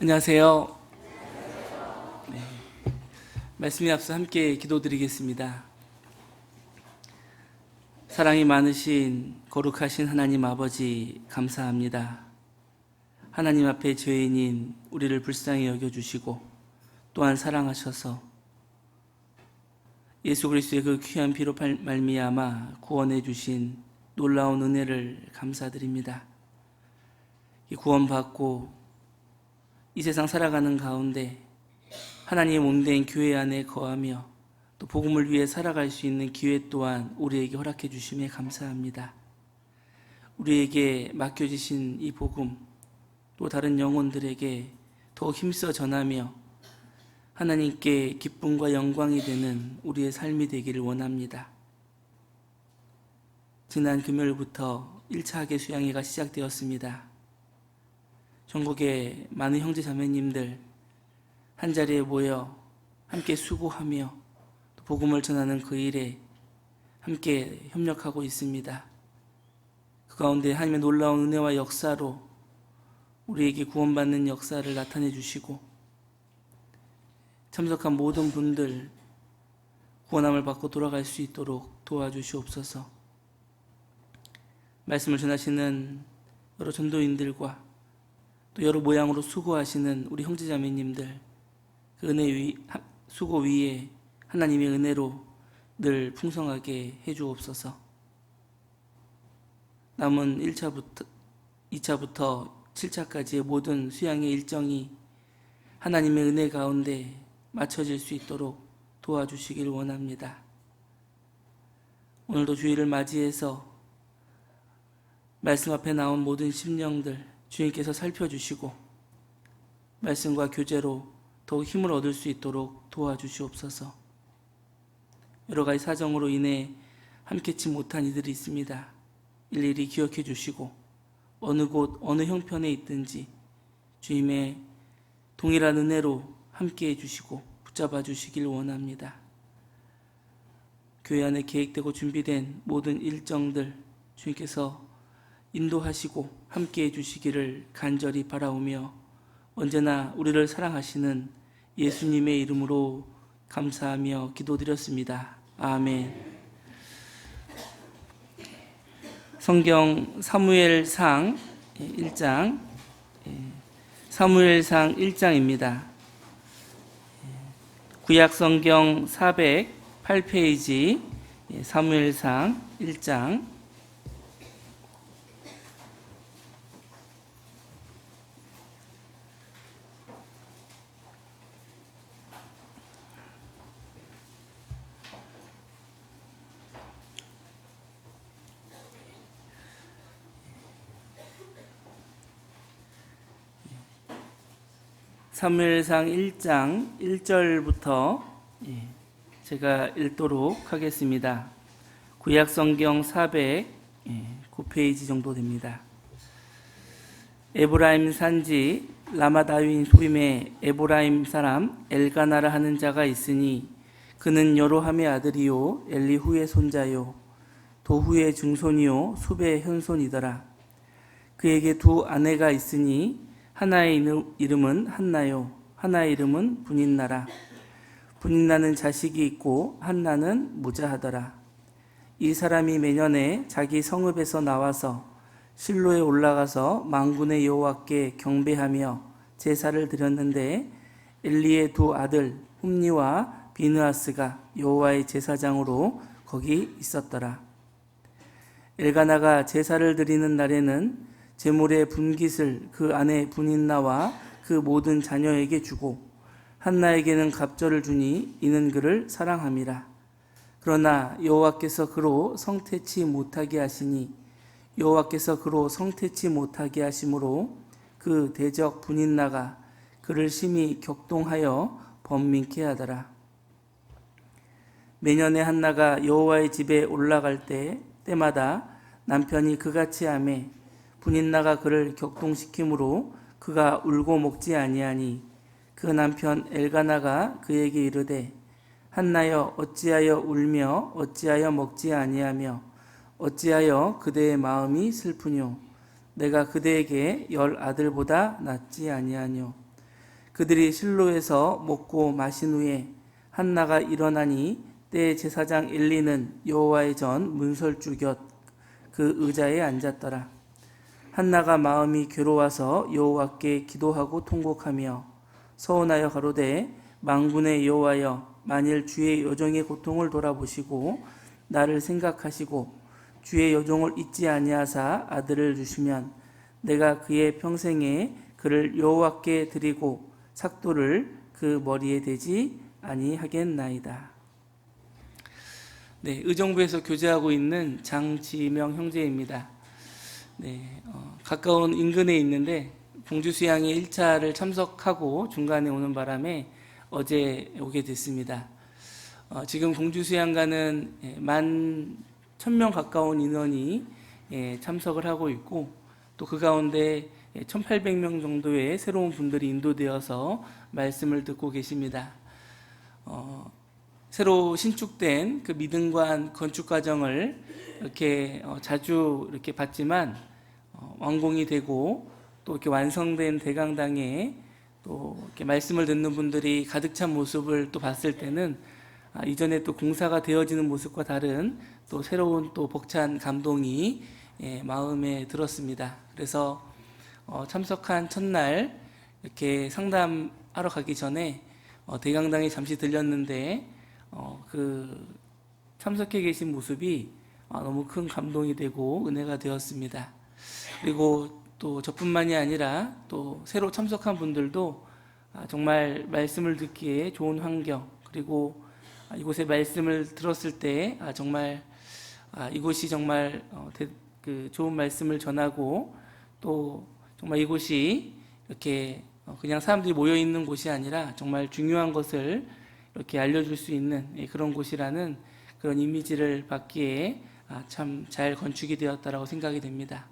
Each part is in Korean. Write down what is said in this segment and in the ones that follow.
안녕하세요. 네, 말씀에 앞서 함께 기도드리겠습니다. 사랑이 많으신 거룩하신 하나님 아버지 감사합니다. 하나님 앞에 죄인인 우리를 불쌍히 여겨주시고 또한 사랑하셔서 예수 그리스도의 그 귀한 피로 말미암아 구원해 주신 놀라운 은혜를 감사드립니다. 이 구원받고 이 세상 살아가는 가운데 하나님의 몸된 교회 안에 거하며 또 복음을 위해 살아갈 수 있는 기회 또한 우리에게 허락해 주심에 감사합니다. 우리에게 맡겨주신 이 복음 또 다른 영혼들에게 더 힘써 전하며 하나님께 기쁨과 영광이 되는 우리의 삶이 되기를 원합니다. 지난 금요일부터 1차 학예 수양회가 시작되었습니다. 전국의 많은 형제 자매님들 한자리에 모여 함께 수고하며 복음을 전하는 그 일에 함께 협력하고 있습니다. 그 가운데 하나님의 놀라운 은혜와 역사로 우리에게 구원받는 역사를 나타내 주시고 참석한 모든 분들 구원함을 받고 돌아갈 수 있도록 도와주시옵소서. 말씀을 전하시는 여러 전도인들과 또 여러 모양으로 수고하시는 우리 형제자매님들 그 은혜 수고 위에 하나님의 은혜로 늘 풍성하게 해주옵소서. 남은 1차부터 2차부터 7차까지의 모든 수양의 일정이 하나님의 은혜 가운데 맞춰질 수 있도록 도와주시길 원합니다. 오늘도 주일을 맞이해서 말씀 앞에 나온 모든 심령들 주님께서 살펴주시고 말씀과 교제로 더욱 힘을 얻을 수 있도록 도와주시옵소서. 여러 가지 사정으로 인해 함께치 못한 이들이 있습니다. 일일이 기억해 주시고 어느 곳 어느 형편에 있든지 주님의 동일한 은혜로 함께해 주시고 붙잡아 주시길 원합니다. 교회 안에 계획되고 준비된 모든 일정들 주님께서 인도하시고 함께해 주시기를 간절히 바라오며 언제나 우리를 사랑하시는 예수님의 이름으로 감사하며 기도드렸습니다. 아멘. 성경 사무엘상 1장 사무엘상 1장입니다. 구약 성경 408페이지 사무엘상 1장 사무엘상 1장 1절부터 제가 읽도록 하겠습니다. 구약성경 409페이지 정도 됩니다. 에브라임 산지 라마다윈 소임의 에브라임 사람 엘가나라 하는 자가 있으니 그는 여로함의 아들이요 엘리후의 손자요 도후의 중손이요 숲의 현손이더라. 그에게 두 아내가 있으니 하나의 이름은 한나요 하나의 이름은 분인나라. 분인나는 자식이 있고 한나는 무자하더라. 이 사람이 매년에 자기 성읍에서 나와서 실로에 올라가서 만군의 여호와께 경배하며 제사를 드렸는데 엘리의 두 아들 홈니와 비느하스가 여호와의 제사장으로 거기 있었더라. 엘가나가 제사를 드리는 날에는 제물의 분깃을 그 아내 분인나와 그 모든 자녀에게 주고 한나에게는 갑절을 주니 이는 그를 사랑함이라. 그러나 여호와께서 그로 성태치 못하게 하시니 여호와께서 그로 성태치 못하게 하심으로 그 대적 분인나가 그를 심히 격동하여 번민케 하더라. 매년에 한나가 여호와의 집에 올라갈 때마다 남편이 그같이 하며 분인나가 그를 격동시키므로 그가 울고 먹지 아니하니 그 남편 엘가나가 그에게 이르되 한나여 어찌하여 울며 어찌하여 먹지 아니하며 어찌하여 그대의 마음이 슬프뇨 내가 그대에게 10 아들보다 낫지 아니하뇨 그들이 실로에서 먹고 마신 후에 한나가 일어나니 때 제사장 엘리는 여호와의 전 문설주 곁 그 의자에 앉았더라. 한나가 마음이 괴로워서 여호와께 기도하고 통곡하며 서원하여 가로되 만군의 여호와여, 만일 주의 여종의 고통을 돌아보시고 나를 생각하시고 주의 여종을 잊지 아니하사 아들을 주시면 내가 그의 평생에 그를 여호와께 드리고 삭도를 그 머리에 대지 아니하겠나이다. 네, 의정부에서 교제하고 있는 장지명 형제입니다. 네, 가까운 인근에 있는데 공주 수양에 1차를 참석하고 중간에 오는 바람에 어제 오게 됐습니다. 지금 공주 수양가는 11,000명 가까운 인원이 참석을 하고 있고 또 그 가운데 1,800명 정도의 새로운 분들이 인도되어서 말씀을 듣고 계십니다. 새로 신축된 그 믿음관 건축 과정을 이렇게 자주 이렇게 봤지만 완공이 되고 또 이렇게 완성된 대강당에 또 이렇게 말씀을 듣는 분들이 가득 찬 모습을 또 봤을 때는 이전에 또 공사가 되어지는 모습과 다른 또 새로운 또 벅찬 감동이 마음에 들었습니다. 그래서 참석한 첫날 이렇게 상담하러 가기 전에 대강당에 잠시 들렸는데 그 참석해 계신 모습이 너무 큰 감동이 되고 은혜가 되었습니다. 그리고 또 저뿐만이 아니라 또 새로 참석한 분들도 정말 말씀을 듣기에 좋은 환경, 그리고 이곳에 말씀을 들었을 때 정말 이곳이 정말 그 좋은 말씀을 전하고 또 정말 이곳이 이렇게 그냥 사람들이 모여 있는 곳이 아니라 정말 중요한 것을 이렇게 알려줄 수 있는 그런 곳이라는 그런 이미지를 받기에 참 잘 건축이 되었다라고 생각이 됩니다.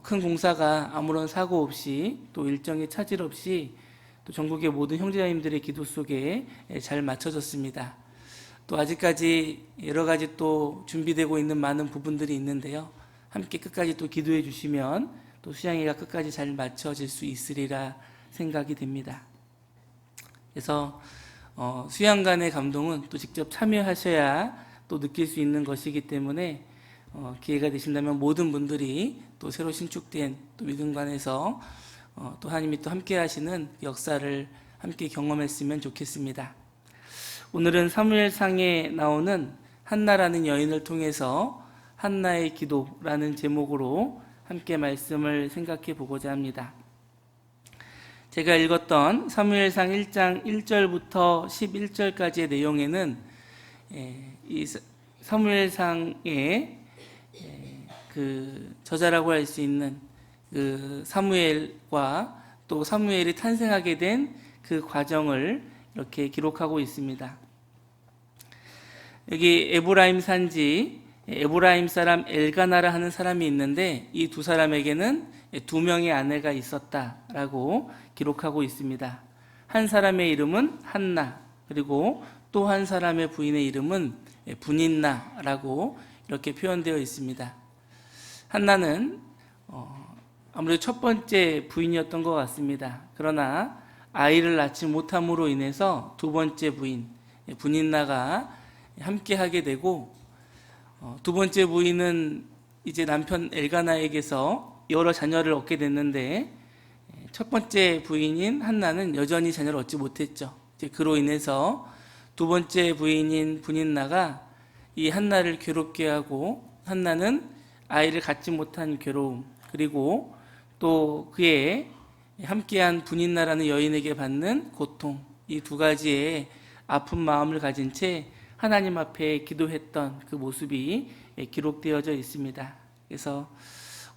큰 공사가 아무런 사고 없이 또 일정의 차질 없이 또 전국의 모든 형제자님들의 기도 속에 잘 맞춰졌습니다. 또 아직까지 여러 가지 또 준비되고 있는 많은 부분들이 있는데요. 함께 끝까지 또 기도해 주시면 또 수양회가 끝까지 잘 맞춰질 수 있으리라 생각이 됩니다. 그래서 수양간의 감동은 또 직접 참여하셔야 또 느낄 수 있는 것이기 때문에 기회가 되신다면 모든 분들이 또 새로 신축된 또 믿음관에서 또 하나님이 또 함께 하시는 역사를 함께 경험했으면 좋겠습니다. 오늘은 사무엘상에 나오는 한나라는 여인을 통해서 한나의 기도라는 제목으로 함께 말씀을 생각해 보고자 합니다. 제가 읽었던 사무엘상 1장 1절부터 11절까지의 내용에는 이 사무엘상의 그 저자라고 할 수 있는 그 사무엘과 또 사무엘이 탄생하게 된 그 과정을 이렇게 기록하고 있습니다. 여기 에브라임 산지 에브라임 사람 엘가나라 하는 사람이 있는데 이 두 사람에게는 2명의 아내가 있었다라고 기록하고 있습니다. 한 사람의 이름은 한나, 그리고 또 한 사람의 부인의 이름은 분인나라고 이렇게 표현되어 있습니다. 한나는 아무래도 첫 번째 부인이었던 것 같습니다. 그러나 아이를 낳지 못함으로 인해서 두 번째 부인 분인나가 함께 하게 되고 두 번째 부인은 이제 남편 엘가나에게서 여러 자녀를 얻게 됐는데 첫 번째 부인인 한나는 여전히 자녀를 얻지 못했죠. 이제 그로 인해서 두 번째 부인인 분인나가 이 한나를 괴롭게 하고 한나는 아이를 갖지 못한 괴로움, 그리고 또 그의 함께한 분인나라는 여인에게 받는 고통, 이 두 가지의 아픈 마음을 가진 채 하나님 앞에 기도했던 그 모습이 기록되어져 있습니다. 그래서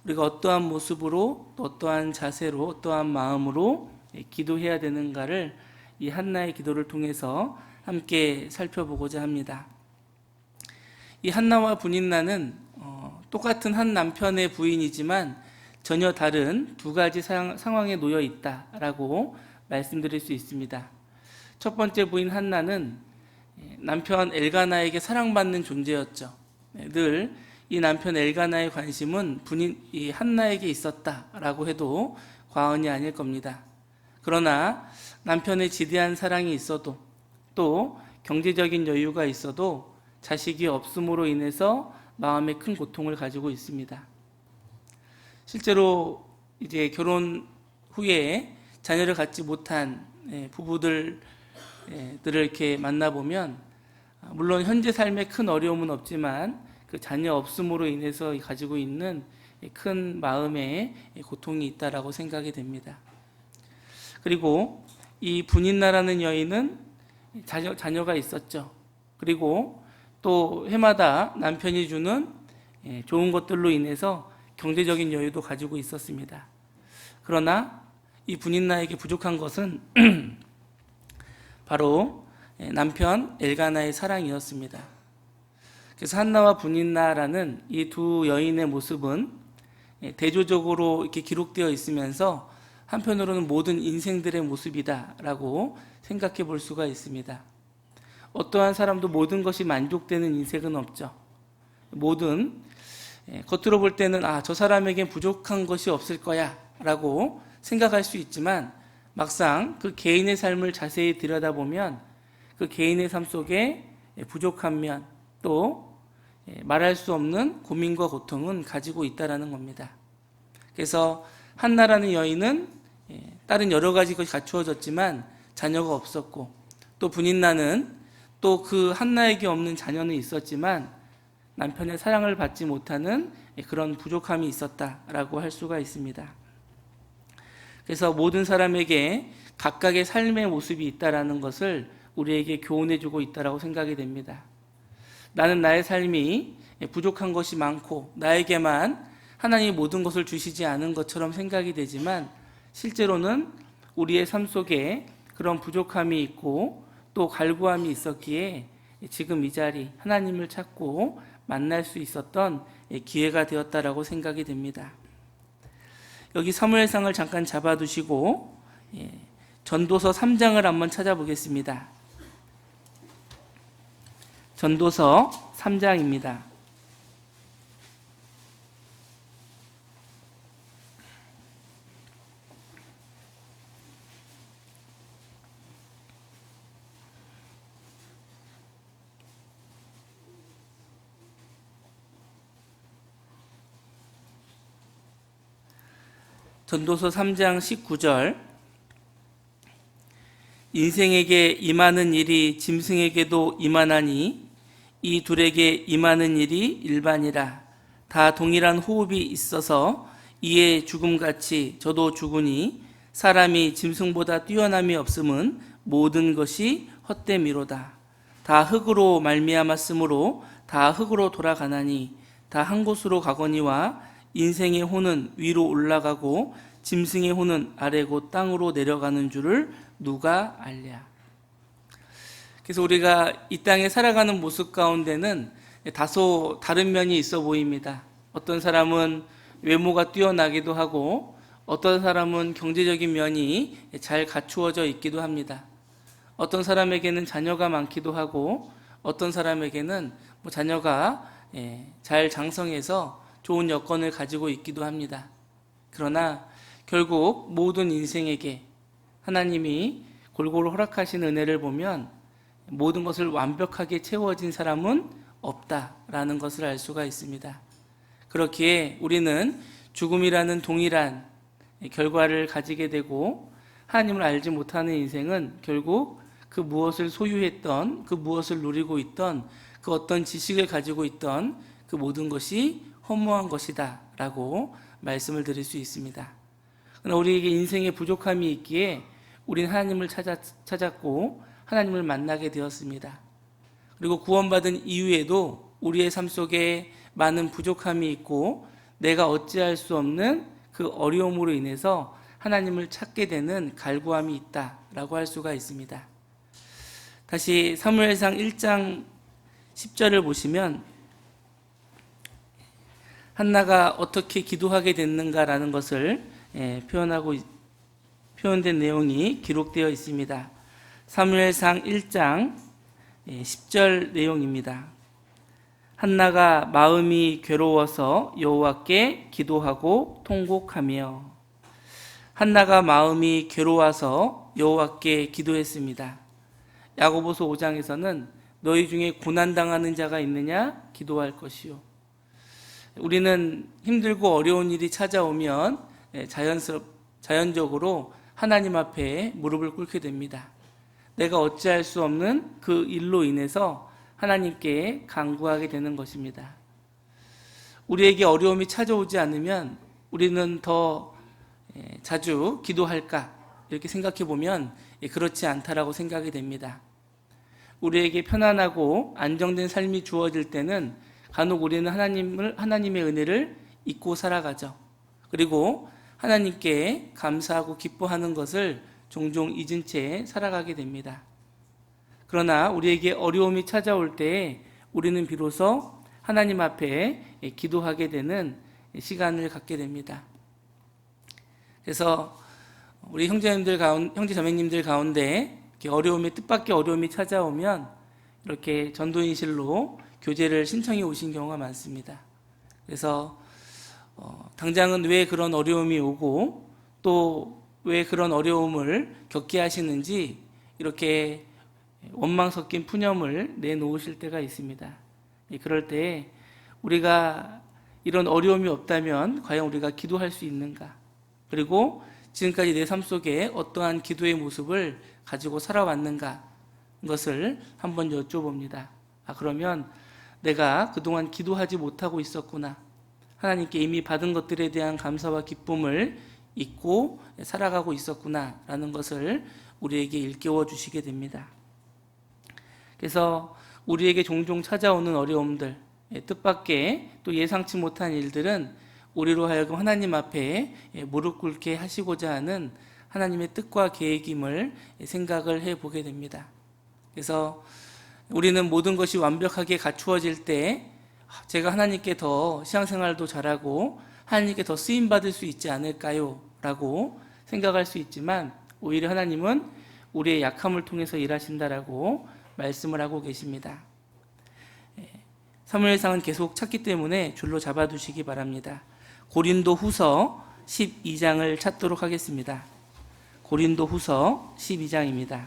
우리가 어떠한 모습으로 또 어떠한 자세로 어떠한 마음으로 기도해야 되는가를 이 한나의 기도를 통해서 함께 살펴보고자 합니다. 이 한나와 분인나는 똑같은 한 남편의 부인이지만 전혀 다른 두 가지 상황에 놓여 있다라고 말씀드릴 수 있습니다. 첫 번째 부인 한나는 남편 엘가나에게 사랑받는 존재였죠. 늘 이 남편 엘가나의 관심은 이 한나에게 있었다라고 해도 과언이 아닐 겁니다. 그러나 남편의 지대한 사랑이 있어도 또 경제적인 여유가 있어도 자식이 없음으로 인해서 마음에 큰 고통을 가지고 있습니다. 실제로 이제 결혼 후에 자녀를 갖지 못한 부부들을 이렇게 만나보면 물론 현재 삶에 큰 어려움은 없지만 그 자녀 없음으로 인해서 가지고 있는 큰 마음의 고통이 있다라고 생각이 됩니다. 그리고 이 분인나라는 여인은 자녀가 있었죠. 그리고 또 해마다 남편이 주는 좋은 것들로 인해서 경제적인 여유도 가지고 있었습니다. 그러나 이 분인나에게 부족한 것은 바로 남편 엘가나의 사랑이었습니다. 그래서 한나와 분인나라는 이 두 여인의 모습은 대조적으로 이렇게 기록되어 있으면서 한편으로는 모든 인생들의 모습이다라고 생각해 볼 수가 있습니다. 어떠한 사람도 모든 것이 만족되는 인생은 없죠. 겉으로 볼 때는 저 사람에겐 부족한 것이 없을 거야 라고 생각할 수 있지만 막상 그 개인의 삶을 자세히 들여다보면 그 개인의 삶 속에 부족한 면 또 말할 수 없는 고민과 고통은 가지고 있다라는 겁니다. 그래서 한나라는 여인은 다른 여러 가지 것이 갖추어졌지만 자녀가 없었고 또 분인나는 또 그 한나에게 없는 자녀는 있었지만 남편의 사랑을 받지 못하는 그런 부족함이 있었다라고 할 수가 있습니다. 그래서 모든 사람에게 각각의 삶의 모습이 있다라는 것을 우리에게 교훈해주고 있다라고 생각이 됩니다. 나는 나의 삶이 부족한 것이 많고 나에게만 하나님이 모든 것을 주시지 않은 것처럼 생각이 되지만 실제로는 우리의 삶 속에 그런 부족함이 있고 또 갈구함이 있었기에 지금 이 자리 하나님을 찾고 만날 수 있었던 기회가 되었다라고 생각이 됩니다. 여기 사무엘상을 잠깐 잡아두시고 전도서 3장을 한번 찾아보겠습니다. 전도서 3장입니다. 전도서 3장 19절 인생에게 임하는 일이 짐승에게도 임하나니 이 둘에게 임하는 일이 일반이라 다 동일한 호흡이 있어서 이에 죽음같이 저도 죽으니 사람이 짐승보다 뛰어남이 없음은 모든 것이 헛됨이로다. 다 흙으로 말미암았으므로 다 흙으로 돌아가나니 다 한 곳으로 가거니와 인생의 혼은 위로 올라가고 짐승의 혼은 아래고 땅으로 내려가는 줄을 누가 알랴. 그래서 우리가 이 땅에 살아가는 모습 가운데는 다소 다른 면이 있어 보입니다. 어떤 사람은 외모가 뛰어나기도 하고 어떤 사람은 경제적인 면이 잘 갖추어져 있기도 합니다. 어떤 사람에게는 자녀가 많기도 하고 어떤 사람에게는 자녀가 잘 장성해서 좋은 여건을 가지고 있기도 합니다. 그러나 결국 모든 인생에게 하나님이 골고루 허락하신 은혜를 보면 모든 것을 완벽하게 채워진 사람은 없다라는 것을 알 수가 있습니다. 그렇기에 우리는 죽음이라는 동일한 결과를 가지게 되고 하나님을 알지 못하는 인생은 결국 그 무엇을 소유했던 그 무엇을 누리고 있던 그 어떤 지식을 가지고 있던 그 모든 것이 허무한 것이다 라고 말씀을 드릴 수 있습니다. 그러나 우리에게 인생에 부족함이 있기에 우리는 하나님을 찾았고 하나님을 만나게 되었습니다. 그리고 구원받은 이후에도 우리의 삶 속에 많은 부족함이 있고 내가 어찌할 수 없는 그 어려움으로 인해서 하나님을 찾게 되는 갈구함이 있다라고 할 수가 있습니다. 다시 사무엘상 1장 10절을 보시면 한나가 어떻게 기도하게 됐는가라는 것을 표현된 내용이 기록되어 있습니다. 사무엘상 1장 10절 내용입니다. 한나가 마음이 괴로워서 여호와께 기도하고 통곡하며 한나가 마음이 괴로워서 여호와께 기도했습니다. 야고보서 5장에서는 너희 중에 고난당하는 자가 있느냐? 기도할 것이요. 우리는 힘들고 어려운 일이 찾아오면 자연적으로 하나님 앞에 무릎을 꿇게 됩니다. 내가 어찌할 수 없는 그 일로 인해서 하나님께 간구하게 되는 것입니다. 우리에게 어려움이 찾아오지 않으면 우리는 더 자주 기도할까? 이렇게 생각해 보면 그렇지 않다라고 생각이 됩니다. 우리에게 편안하고 안정된 삶이 주어질 때는 간혹 우리는 하나님의 은혜를 잊고 살아가죠. 그리고 하나님께 감사하고 기뻐하는 것을 종종 잊은 채 살아가게 됩니다. 그러나 우리에게 어려움이 찾아올 때 우리는 비로소 하나님 앞에 기도하게 되는 시간을 갖게 됩니다. 그래서 우리 형제자매님들 가운데 어려움이 뜻밖의 어려움이 찾아오면 이렇게 전도인실로 교제를 신청해 오신 경우가 많습니다. 그래서 당장은 왜 그런 어려움이 오고 또 왜 그런 어려움을 겪게 하시는지 이렇게 원망 섞인 푸념을 내놓으실 때가 있습니다. 그럴 때 우리가 이런 어려움이 없다면 과연 우리가 기도할 수 있는가? 그리고 지금까지 내 삶 속에 어떠한 기도의 모습을 가지고 살아왔는가? 것을 한번 여쭤봅니다. 그러면 내가 그동안 기도하지 못하고 있었구나. 하나님께 이미 받은 것들에 대한 감사와 기쁨을 잊고 살아가고 있었구나 라는 것을 우리에게 일깨워 주시게 됩니다. 그래서 우리에게 종종 찾아오는 어려움들, 뜻밖의 또 예상치 못한 일들은 우리로 하여금 하나님 앞에 무릎 꿇게 하시고자 하는 하나님의 뜻과 계획임을 생각을 해보게 됩니다. 그래서 우리는 모든 것이 완벽하게 갖추어질 때 제가 하나님께 더 신앙생활도 잘하고 하나님께 더 쓰임받을 수 있지 않을까요? 라고 생각할 수 있지만 오히려 하나님은 우리의 약함을 통해서 일하신다라고 말씀을 하고 계십니다. 사무엘상은 계속 찾기 때문에 줄로 잡아두시기 바랍니다. 고린도후서 12장을 찾도록 하겠습니다. 고린도후서 12장입니다.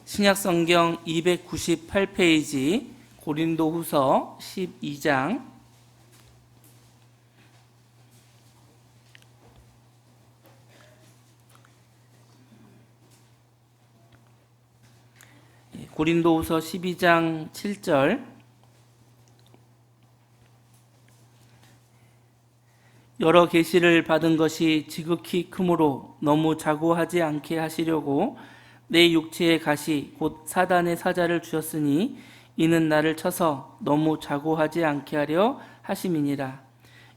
신약성경 298페이지 고린도후서 12장 고린도후서 12장 7절 여러 계시를 받은 것이 지극히 크므로 너무 자고하지 않게 하시려고 내 육체의 가시 곧 사단의 사자를 주셨으니 이는 나를 쳐서 너무 자고하지 않게 하려 하심이니라.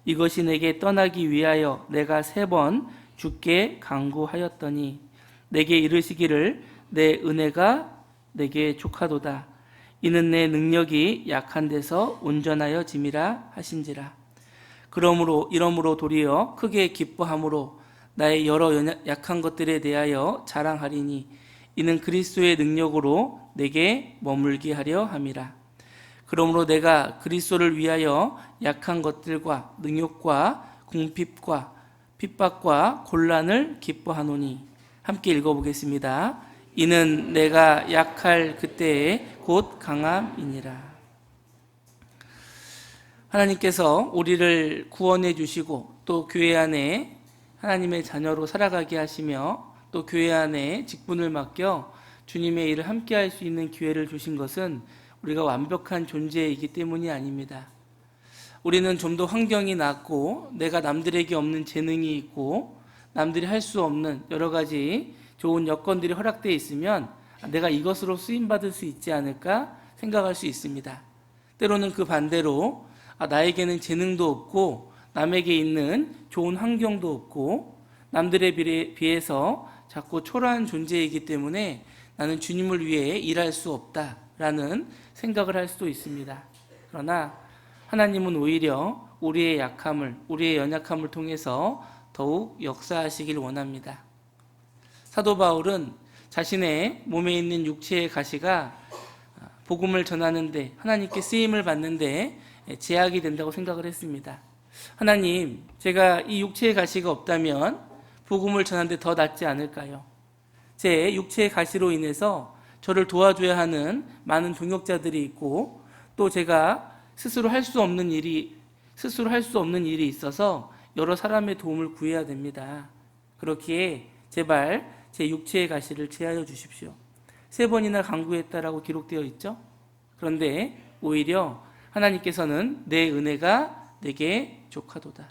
이것이 내게 떠나기 위하여 내가 3번 주께 간구하였더니 내게 이르시기를 내 은혜가 내게 족하도다. 이는 내 능력이 약한 데서 온전하여 짐이라 하신지라. 이러므로 도리어 크게 기뻐함으로 나의 여러 약한 것들에 대하여 자랑하리니 이는 그리스도의 능력으로 내게 머물게 하려 함이라. 그러므로 내가 그리스도를 위하여 약한 것들과 능욕과 궁핍과 핍박과 곤란을 기뻐하노니 함께 읽어보겠습니다. 이는 내가 약할 그때에 곧 강함이니라. 하나님께서 우리를 구원해 주시고 또 교회 안에 하나님의 자녀로 살아가게 하시며 또 교회 안에 직분을 맡겨 주님의 일을 함께 할 수 있는 기회를 주신 것은 우리가 완벽한 존재이기 때문이 아닙니다. 우리는 좀 더 환경이 낫고 내가 남들에게 없는 재능이 있고 남들이 할 수 없는 여러 가지 좋은 여건들이 허락되어 있으면 내가 이것으로 쓰임받을 수 있지 않을까 생각할 수 있습니다. 때로는 그 반대로 나에게는 재능도 없고 남에게 있는 좋은 환경도 없고 남들에 비해서 자꾸 초라한 존재이기 때문에 나는 주님을 위해 일할 수 없다라는 생각을 할 수도 있습니다. 그러나 하나님은 오히려 우리의 약함을, 우리의 연약함을 통해서 더욱 역사하시길 원합니다. 사도 바울은 자신의 몸에 있는 육체의 가시가 복음을 전하는데 하나님께 쓰임을 받는데 제약이 된다고 생각을 했습니다. 하나님, 제가 이 육체의 가시가 없다면 복음을 전하는데 더 낫지 않을까요? 제 육체의 가시로 인해서 저를 도와줘야 하는 많은 동역자들이 있고 또 제가 스스로 할 수 없는 일이 있어서 여러 사람의 도움을 구해야 됩니다. 그렇기에 제발 제 육체의 가시를 제하여 주십시오. 3번이나 간구했다라고 기록되어 있죠. 그런데 오히려 하나님께서는 내 은혜가 내게 족하도다.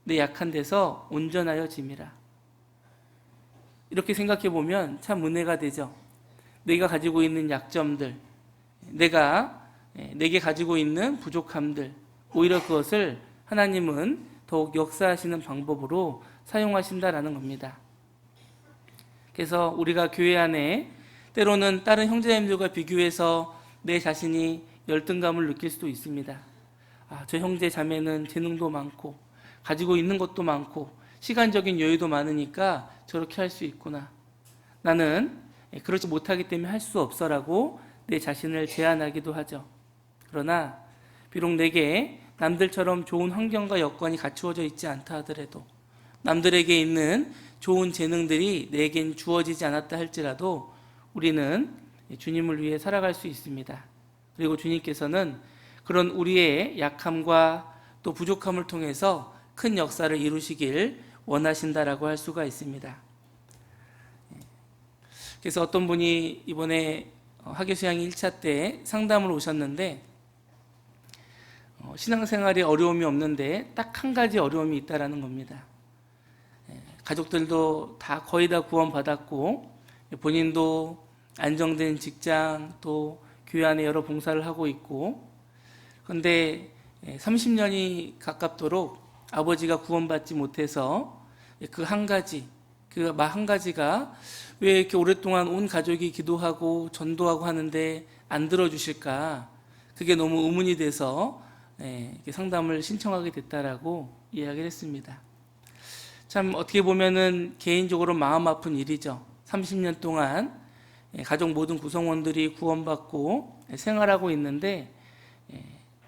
내 약한 데서 온전하여 짐이라. 이렇게 생각해 보면 참 은혜가 되죠. 내가 가지고 있는 약점들, 내게 가지고 있는 부족함들, 오히려 그것을 하나님은 더욱 역사하시는 방법으로 사용하신다라는 겁니다. 그래서 우리가 교회 안에 때로는 다른 형제자매들과 비교해서 내 자신이 열등감을 느낄 수도 있습니다. 저 형제 자매는 재능도 많고 가지고 있는 것도 많고 시간적인 여유도 많으니까 저렇게 할 수 있구나. 나는 그렇지 못하기 때문에 할 수 없어라고 내 자신을 제한하기도 하죠. 그러나 비록 내게 남들처럼 좋은 환경과 여건이 갖추어져 있지 않다 하더라도 남들에게 있는 좋은 재능들이 내겐 주어지지 않았다 할지라도 우리는 주님을 위해 살아갈 수 있습니다. 그리고 주님께서는 그런 우리의 약함과 또 부족함을 통해서 큰 역사를 이루시길 원하신다라고 할 수가 있습니다. 그래서 어떤 분이 이번에 학예수양 1차 때 상담을 오셨는데 신앙생활에 어려움이 없는데 딱 한 가지 어려움이 있다라는 겁니다. 가족들도 거의 다 구원받았고 본인도 안정된 직장 또 교회 안에 여러 봉사를 하고 있고 그런데 30년이 가깝도록 아버지가 구원받지 못해서 그 한 가지가 왜 이렇게 오랫동안 온 가족이 기도하고 전도하고 하는데 안 들어주실까? 그게 너무 의문이 돼서 상담을 신청하게 됐다라고 이야기를 했습니다. 참 어떻게 보면은 개인적으로 마음 아픈 일이죠. 30년 동안 가족 모든 구성원들이 구원받고 생활하고 있는데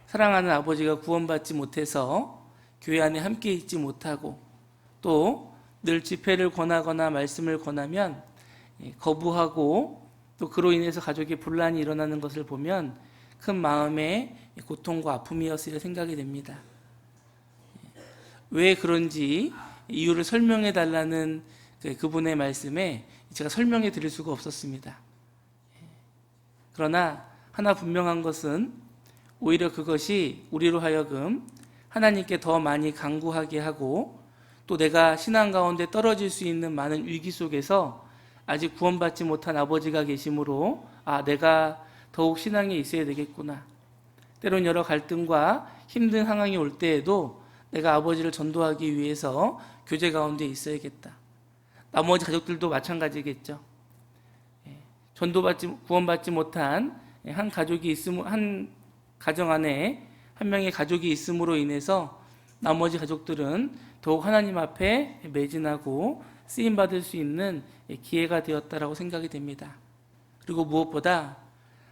사랑하는 아버지가 구원받지 못해서 교회 안에 함께 있지 못하고 또 늘 집회를 권하거나 말씀을 권하면 거부하고 또 그로 인해서 가족의 분란이 일어나는 것을 보면 큰 마음의 고통과 아픔이었으리라 생각이 됩니다. 왜 그런지 이유를 설명해 달라는 그분의 말씀에 제가 설명해 드릴 수가 없었습니다. 그러나 하나 분명한 것은 오히려 그것이 우리로 하여금 하나님께 더 많이 간구하게 하고 또 내가 신앙 가운데 떨어질 수 있는 많은 위기 속에서 아직 구원받지 못한 아버지가 계심으로 내가 더욱 신앙에 있어야 되겠구나. 때론 여러 갈등과 힘든 상황이 올 때에도 내가 아버지를 전도하기 위해서 교제 가운데 있어야겠다. 나머지 가족들도 마찬가지겠죠. 구원받지 못한 한 가정 안에 한 명의 가족이 있음으로 인해서 나머지 가족들은 더욱 하나님 앞에 매진하고 쓰임받을 수 있는 기회가 되었다라고 생각이 됩니다. 그리고 무엇보다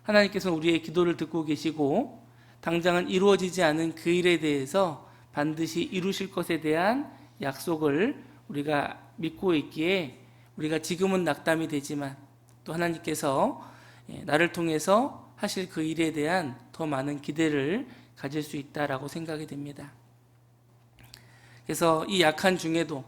하나님께서는 우리의 기도를 듣고 계시고 당장은 이루어지지 않은 그 일에 대해서 반드시 이루실 것에 대한 약속을 우리가 믿고 있기에 우리가 지금은 낙담이 되지만 또 하나님께서 나를 통해서 하실 그 일에 대한 더 많은 기대를 가질 수 있다라고 생각이 됩니다. 그래서 이 약한 중에도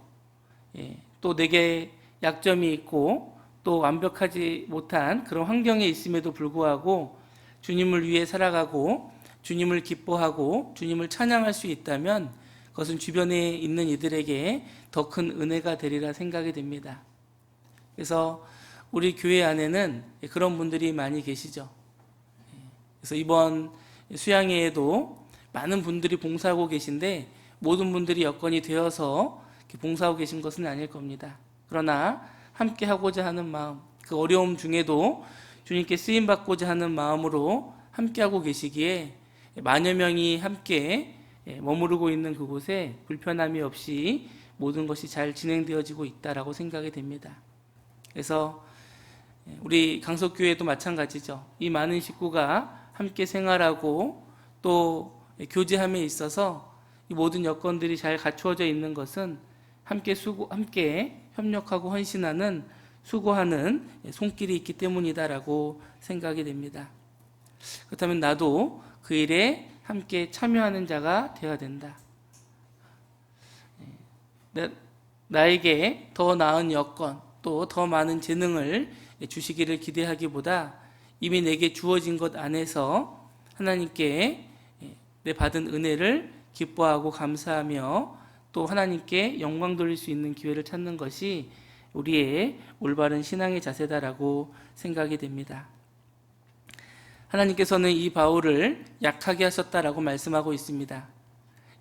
또 내게 약점이 있고 또 완벽하지 못한 그런 환경에 있음에도 불구하고 주님을 위해 살아가고 주님을 기뻐하고 주님을 찬양할 수 있다면 그것은 주변에 있는 이들에게 더 큰 은혜가 되리라 생각이 됩니다. 그래서 우리 교회 안에는 그런 분들이 많이 계시죠. 그래서 이번 수양회에도 많은 분들이 봉사하고 계신데 모든 분들이 여건이 되어서 봉사하고 계신 것은 아닐 겁니다. 그러나 함께 하고자 하는 마음, 그 어려움 중에도 주님께 쓰임받고자 하는 마음으로 함께하고 계시기에 만여 명이 함께 머무르고 있는 그곳에 불편함이 없이 모든 것이 잘 진행되어지고 있다라고 생각이 됩니다. 그래서 우리 강석교회도 마찬가지죠. 이 많은 식구가 함께 생활하고 또 교제함에 있어서 이 모든 여건들이 잘 갖추어져 있는 것은 함께 협력하고 헌신하는 수고하는 손길이 있기 때문이다라고 생각이 됩니다. 그렇다면 나도 그 일에 함께 참여하는 자가 되어야 된다. 나에게 더 나은 여건 또 더 많은 재능을 주시기를 기대하기보다 이미 내게 주어진 것 안에서 하나님께 내 받은 은혜를 기뻐하고 감사하며 또 하나님께 영광 돌릴 수 있는 기회를 찾는 것이 우리의 올바른 신앙의 자세다라고 생각이 됩니다. 하나님께서는 이 바울을 약하게 하셨다라고 말씀하고 있습니다.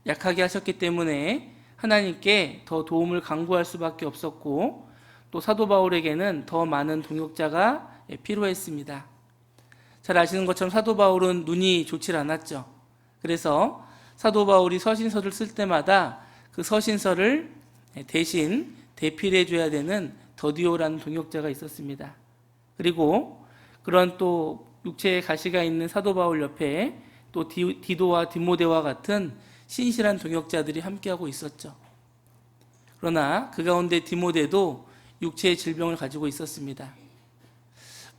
약하게 하셨기 때문에 하나님께 더 도움을 간구할 수밖에 없었고 또 사도 바울에게는 더 많은 동역자가 필요했습니다. 잘 아시는 것처럼 사도 바울은 눈이 좋질 않았죠. 그래서 사도 바울이 서신서를 쓸 때마다 그 서신서를 대신 대필해 줘야 되는 더디오라는 동역자가 있었습니다. 그리고 그런 또 육체의 가시가 있는 사도 바울 옆에 또 디도와 디모데와 같은 신실한 동역자들이 함께하고 있었죠. 그러나 그 가운데 디모데도 육체의 질병을 가지고 있었습니다.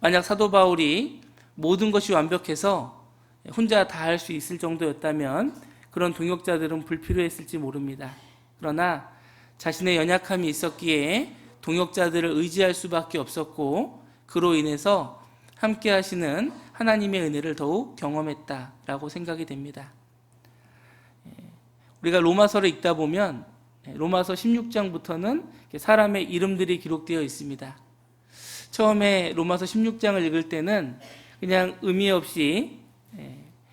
만약 사도 바울이 모든 것이 완벽해서 혼자 다 할 수 있을 정도였다면 그런 동역자들은 불필요했을지 모릅니다. 그러나 자신의 연약함이 있었기에 동역자들을 의지할 수밖에 없었고 그로 인해서 함께 하시는 하나님의 은혜를 더욱 경험했다라고 생각이 됩니다. 우리가 로마서를 읽다 보면 로마서 16장부터는 사람의 이름들이 기록되어 있습니다. 처음에 로마서 16장을 읽을 때는 그냥 의미 없이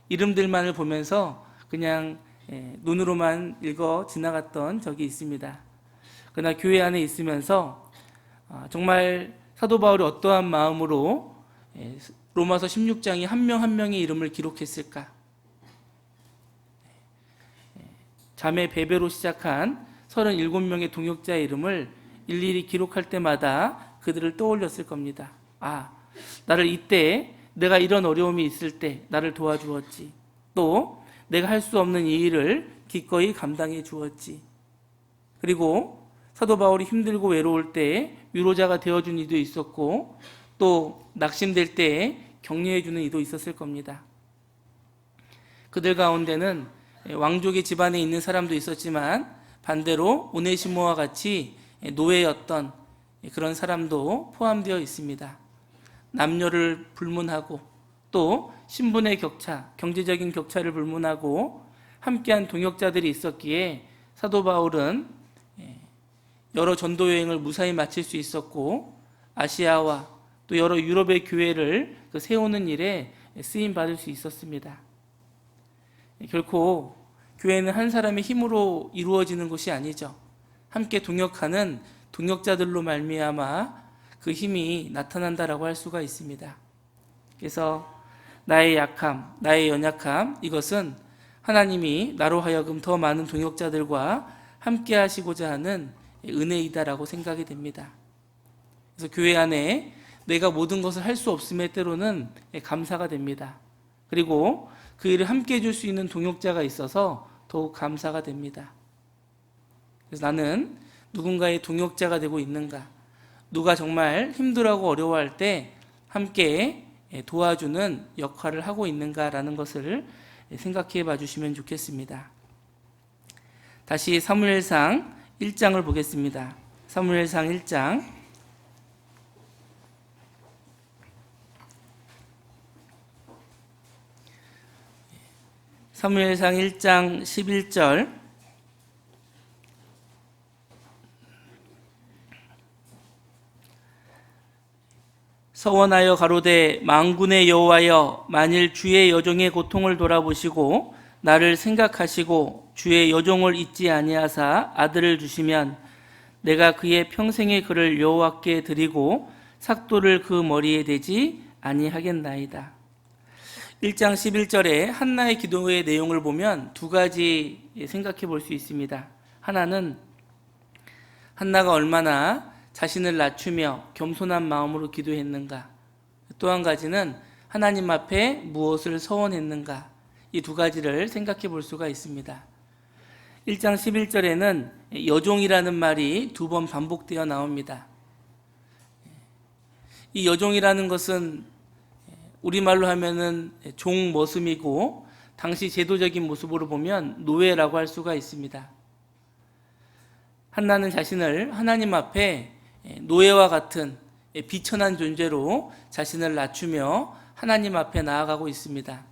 이름들만을 보면서 그냥 눈으로만 읽어 지나갔던 적이 있습니다. 그러나 교회 안에 있으면서 정말 사도 바울이 어떠한 마음으로 로마서 16장이 한 명 한 명의 이름을 기록했을까? 자매 베베로 시작한 37명의 동역자의 이름을 일일이 기록할 때마다 그들을 떠올렸을 겁니다. 나를 이때 내가 이런 어려움이 있을 때 나를 도와주었지. 또 내가 할 수 없는 이 일을 기꺼이 감당해 주었지. 그리고 사도 바울이 힘들고 외로울 때 위로자가 되어준 이도 있었고 또 낙심될 때 격려해 주는 이도 있었을 겁니다. 그들 가운데는 왕족의 집안에 있는 사람도 있었지만 반대로 오네시모와 같이 노예였던 그런 사람도 포함되어 있습니다. 남녀를 불문하고 또 신분의 격차, 경제적인 격차를 불문하고 함께한 동역자들이 있었기에 사도 바울은 여러 전도 여행을 무사히 마칠 수 있었고 아시아와 또 여러 유럽의 교회를 세우는 일에 쓰임 받을 수 있었습니다. 결코 교회는 한 사람의 힘으로 이루어지는 것이 아니죠. 함께 동역하는 동역자들로 말미암아 그 힘이 나타난다라고 할 수가 있습니다. 그래서 나의 약함, 나의 연약함, 이것은 하나님이 나로 하여금 더 많은 동역자들과 함께 하시고자 하는 은혜이다라고 생각이 됩니다. 그래서 교회 안에 내가 모든 것을 할 수 없음에 때로는 감사가 됩니다. 그리고 그 일을 함께 해줄 수 있는 동역자가 있어서 더욱 감사가 됩니다. 그래서 나는 누군가의 동역자가 되고 있는가? 누가 정말 힘들어하고 어려워할 때 함께 도와주는 역할을 하고 있는가라는 것을 생각해 봐 주시면 좋겠습니다. 다시 사무엘상 1장을 보겠습니다. 사무엘상 1장 사무엘상 1장 11절 서원하여 가로되 만군의 여호와여 만일 주의 여종의 고통을 돌아보시고 나를 생각하시고 주의 여종을 잊지 아니하사 아들을 주시면 내가 그의 평생의 그를 여호와께 드리고 삭도를 그 머리에 대지 아니하겠나이다. 1장 11절에 한나의 기도의 내용을 보면 두 가지 생각해 볼 수 있습니다. 하나는 한나가 얼마나 자신을 낮추며 겸손한 마음으로 기도했는가? 또 한 가지는 하나님 앞에 무엇을 서원했는가? 이 두 가지를 생각해 볼 수가 있습니다. 1장 11절에는 여종이라는 말이 두 번 반복되어 나옵니다. 이 여종이라는 것은 우리말로 하면은 종 머슴이고 당시 제도적인 모습으로 보면 노예라고 할 수가 있습니다. 한나는 자신을 하나님 앞에 노예와 같은 비천한 존재로 자신을 낮추며 하나님 앞에 나아가고 있습니다.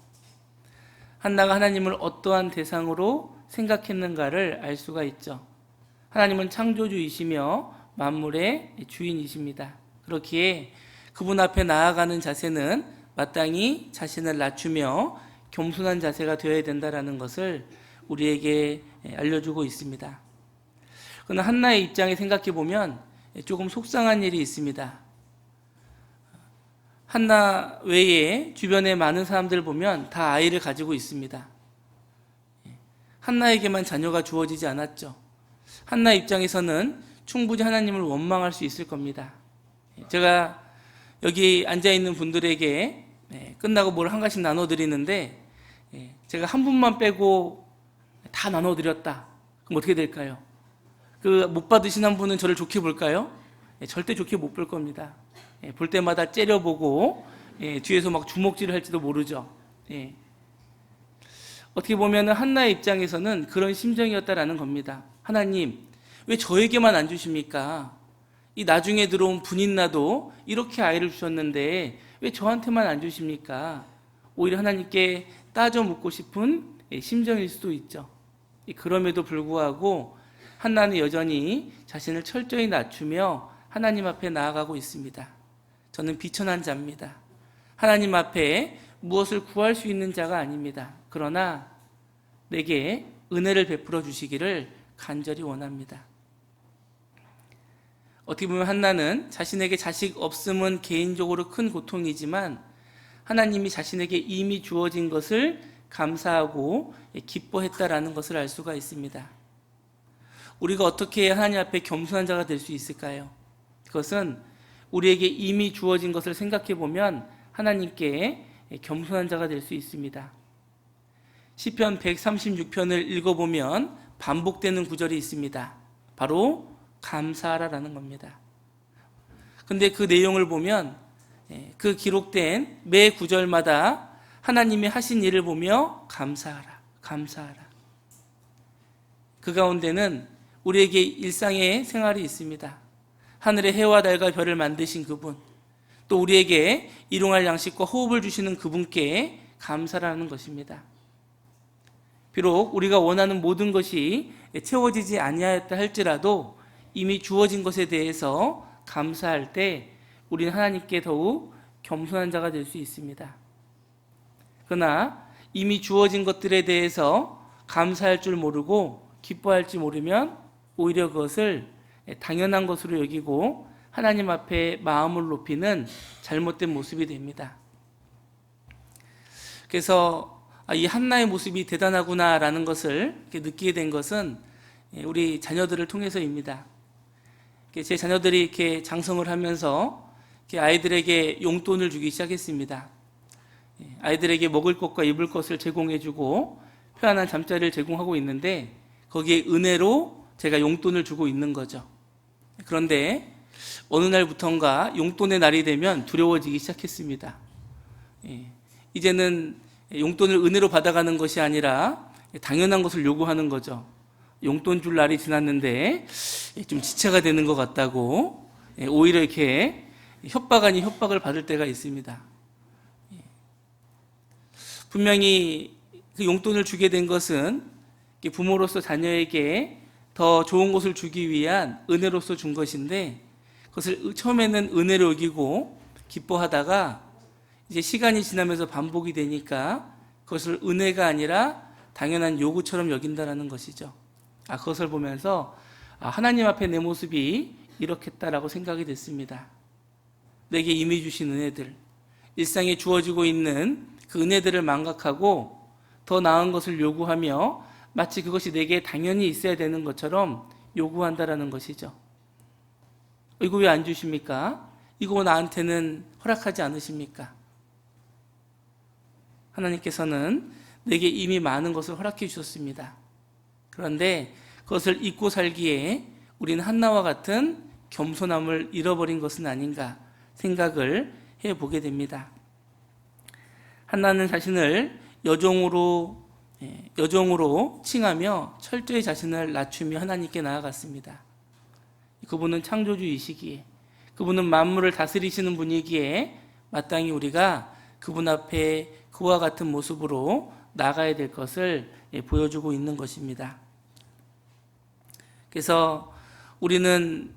한나가 하나님을 어떠한 대상으로 생각했는가를 알 수가 있죠. 하나님은 창조주이시며 만물의 주인이십니다. 그렇기에 그분 앞에 나아가는 자세는 마땅히 자신을 낮추며 겸손한 자세가 되어야 된다는 것을 우리에게 알려주고 있습니다. 그러나 한나의 입장에 생각해 보면 조금 속상한 일이 있습니다. 한나 외에 주변에 많은 사람들 보면 다 아이를 가지고 있습니다. 한나에게만 자녀가 주어지지 않았죠. 한나 입장에서는 충분히 하나님을 원망할 수 있을 겁니다. 제가 여기 앉아있는 분들에게 끝나고 뭘 한 가지씩 나눠드리는데 제가 한 분만 빼고 다 나눠드렸다. 그럼 어떻게 될까요? 그 못 받으신 한 분은 저를 좋게 볼까요? 절대 좋게 못 볼 겁니다. 볼 때마다 째려보고 뒤에서 막 주먹질을 할지도 모르죠. 어떻게 보면 한나의 입장에서는 그런 심정이었다라는 겁니다. 하나님, 왜 저에게만 안 주십니까? 이 나중에 들어온 분인나도 이렇게 아이를 주셨는데 왜 저한테만 안 주십니까? 오히려 하나님께 따져 묻고 싶은 심정일 수도 있죠. 그럼에도 불구하고 한나는 여전히 자신을 철저히 낮추며 하나님 앞에 나아가고 있습니다. 저는 비천한 자입니다. 하나님 앞에 무엇을 구할 수 있는 자가 아닙니다. 그러나 내게 은혜를 베풀어 주시기를 간절히 원합니다. 어떻게 보면 한나는 자신에게 자식 없음은 개인적으로 큰 고통이지만 하나님이 자신에게 이미 주어진 것을 감사하고 기뻐했다라는 것을 알 수가 있습니다. 우리가 어떻게 해야 하나님 앞에 겸손한 자가 될 수 있을까요? 그것은 우리에게 이미 주어진 것을 생각해 보면 하나님께 겸손한 자가 될 수 있습니다. 시편 136편을 읽어보면 반복되는 구절이 있습니다. 바로 감사하라라는 겁니다. 근데 그 내용을 보면 그 기록된 매 구절마다 하나님이 하신 일을 보며 감사하라, 감사하라. 그 가운데는 우리에게 일상의 생활이 있습니다. 하늘의 해와 달과 별을 만드신 그분, 또 우리에게 일용할 양식과 호흡을 주시는 그분께 감사라는 것입니다. 비록 우리가 원하는 모든 것이 채워지지 아니하였다 할지라도 이미 주어진 것에 대해서 감사할 때 우리는 하나님께 더욱 겸손한 자가 될 수 있습니다. 그러나 이미 주어진 것들에 대해서 감사할 줄 모르고 기뻐할지 모르면 오히려 그것을 당연한 것으로 여기고 하나님 앞에 마음을 높이는 잘못된 모습이 됩니다. 그래서 이 한나의 모습이 대단하구나라는 것을 느끼게 된 것은 우리 자녀들을 통해서입니다. 제 자녀들이 이렇게 장성을 하면서 아이들에게 용돈을 주기 시작했습니다. 아이들에게 먹을 것과 입을 것을 제공해주고 편안한 잠자리를 제공하고 있는데 거기에 은혜로 제가 용돈을 주고 있는 거죠. 그런데 어느 날부턴가 용돈의 날이 되면 두려워지기 시작했습니다. 이제는 용돈을 은혜로 받아가는 것이 아니라 당연한 것을 요구하는 거죠. 용돈 줄 날이 지났는데 좀 지체가 되는 것 같다고 오히려 이렇게 협박 아닌 협박을 받을 때가 있습니다. 분명히 그 용돈을 주게 된 것은 부모로서 자녀에게 더 좋은 것을 주기 위한 은혜로서 준 것인데 그것을 처음에는 은혜로 여기고 기뻐하다가 이제 시간이 지나면서 반복이 되니까 그것을 은혜가 아니라 당연한 요구처럼 여긴다라는 것이죠. 그것을 보면서 하나님 앞에 내 모습이 이렇겠다라고 생각이 됐습니다. 내게 이미 주신 은혜들, 일상에 주어지고 있는 그 은혜들을 망각하고 더 나은 것을 요구하며 마치 그것이 내게 당연히 있어야 되는 것처럼 요구한다라는 것이죠. 이거 왜 안 주십니까? 이거 나한테는 허락하지 않으십니까? 하나님께서는 내게 이미 많은 것을 허락해 주셨습니다. 그런데 그것을 잊고 살기에 우리는 한나와 같은 겸손함을 잃어버린 것은 아닌가 생각을 해보게 됩니다. 한나는 자신을 여종으로 칭하며 철저히 자신을 낮추며 하나님께 나아갔습니다. 그분은 창조주이시기에, 그분은 만물을 다스리시는 분이기에 마땅히 우리가 그분 앞에 그와 같은 모습으로 나가야 될 것을 보여주고 있는 것입니다. 그래서 우리는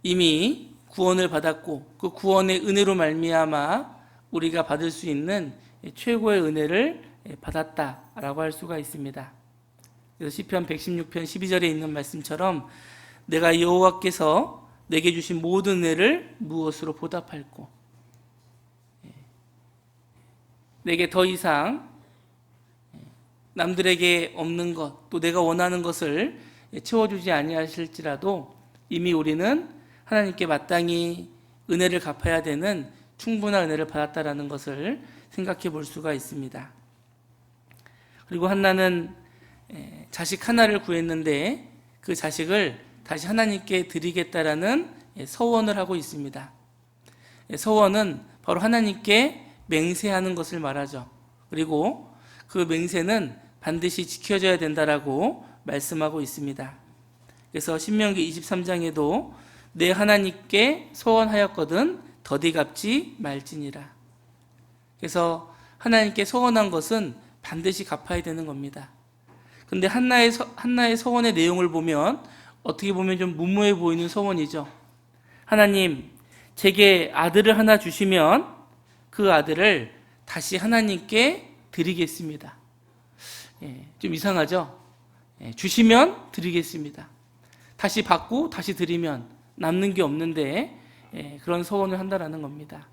이미 구원을 받았고 그 구원의 은혜로 말미암아 우리가 받을 수 있는 최고의 은혜를 받았다라고 할 수가 있습니다. 그래서 시편 116편 12절에 있는 말씀처럼 내가 여호와께서 내게 주신 모든 은혜를 무엇으로 보답할꼬. 내게 더 이상 남들에게 없는 것, 또 내가 원하는 것을 채워주지 아니하실지라도 이미 우리는 하나님께 마땅히 은혜를 갚아야 되는 충분한 은혜를 받았다라는 것을 생각해 볼 수가 있습니다. 그리고 한나는 자식 하나를 구했는데 그 자식을 다시 하나님께 드리겠다라는 서원을 하고 있습니다. 서원은 바로 하나님께 맹세하는 것을 말하죠. 그리고 그 맹세는 반드시 지켜져야 된다라고 말씀하고 있습니다. 그래서 신명기 23장에도 내 하나님께 서원하였거든 더디 갚지 말지니라. 그래서 하나님께 서원한 것은 반드시 갚아야 되는 겁니다. 근데 한나의 서원의 내용을 보면 어떻게 보면 좀 무모해 보이는 서원이죠. 하나님, 제게 아들을 하나 주시면 그 아들을 다시 하나님께 드리겠습니다. 좀 이상하죠? 주시면 드리겠습니다. 다시 받고 다시 드리면 남는 게 없는데 그런 서원을 한다라는 겁니다.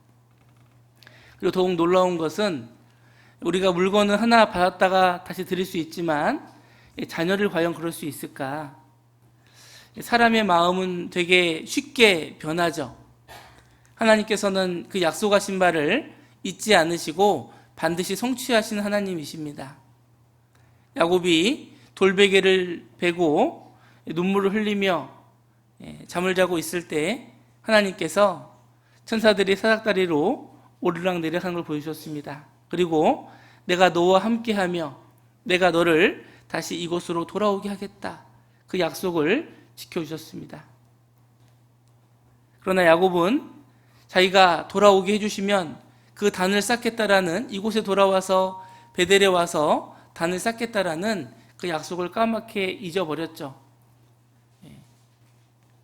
그리고 더욱 놀라운 것은 우리가 물건을 하나 받았다가 다시 드릴 수 있지만 자녀를 과연 그럴 수 있을까? 사람의 마음은 되게 쉽게 변하죠. 하나님께서는 그 약속하신 바를 잊지 않으시고 반드시 성취하시는 하나님이십니다. 야곱이 돌베개를 베고 눈물을 흘리며 잠을 자고 있을 때 하나님께서 천사들이 사닥다리로 오르락 내리락 걸 보여주셨습니다. 그리고 내가 너와 함께하며 내가 너를 다시 이곳으로 돌아오게 하겠다. 그 약속을 지켜주셨습니다. 그러나 야곱은 자기가 돌아오게 해주시면 그 단을 쌓겠다라는, 이곳에 돌아와서 베델에 와서 단을 쌓겠다라는 그 약속을 까맣게 잊어버렸죠.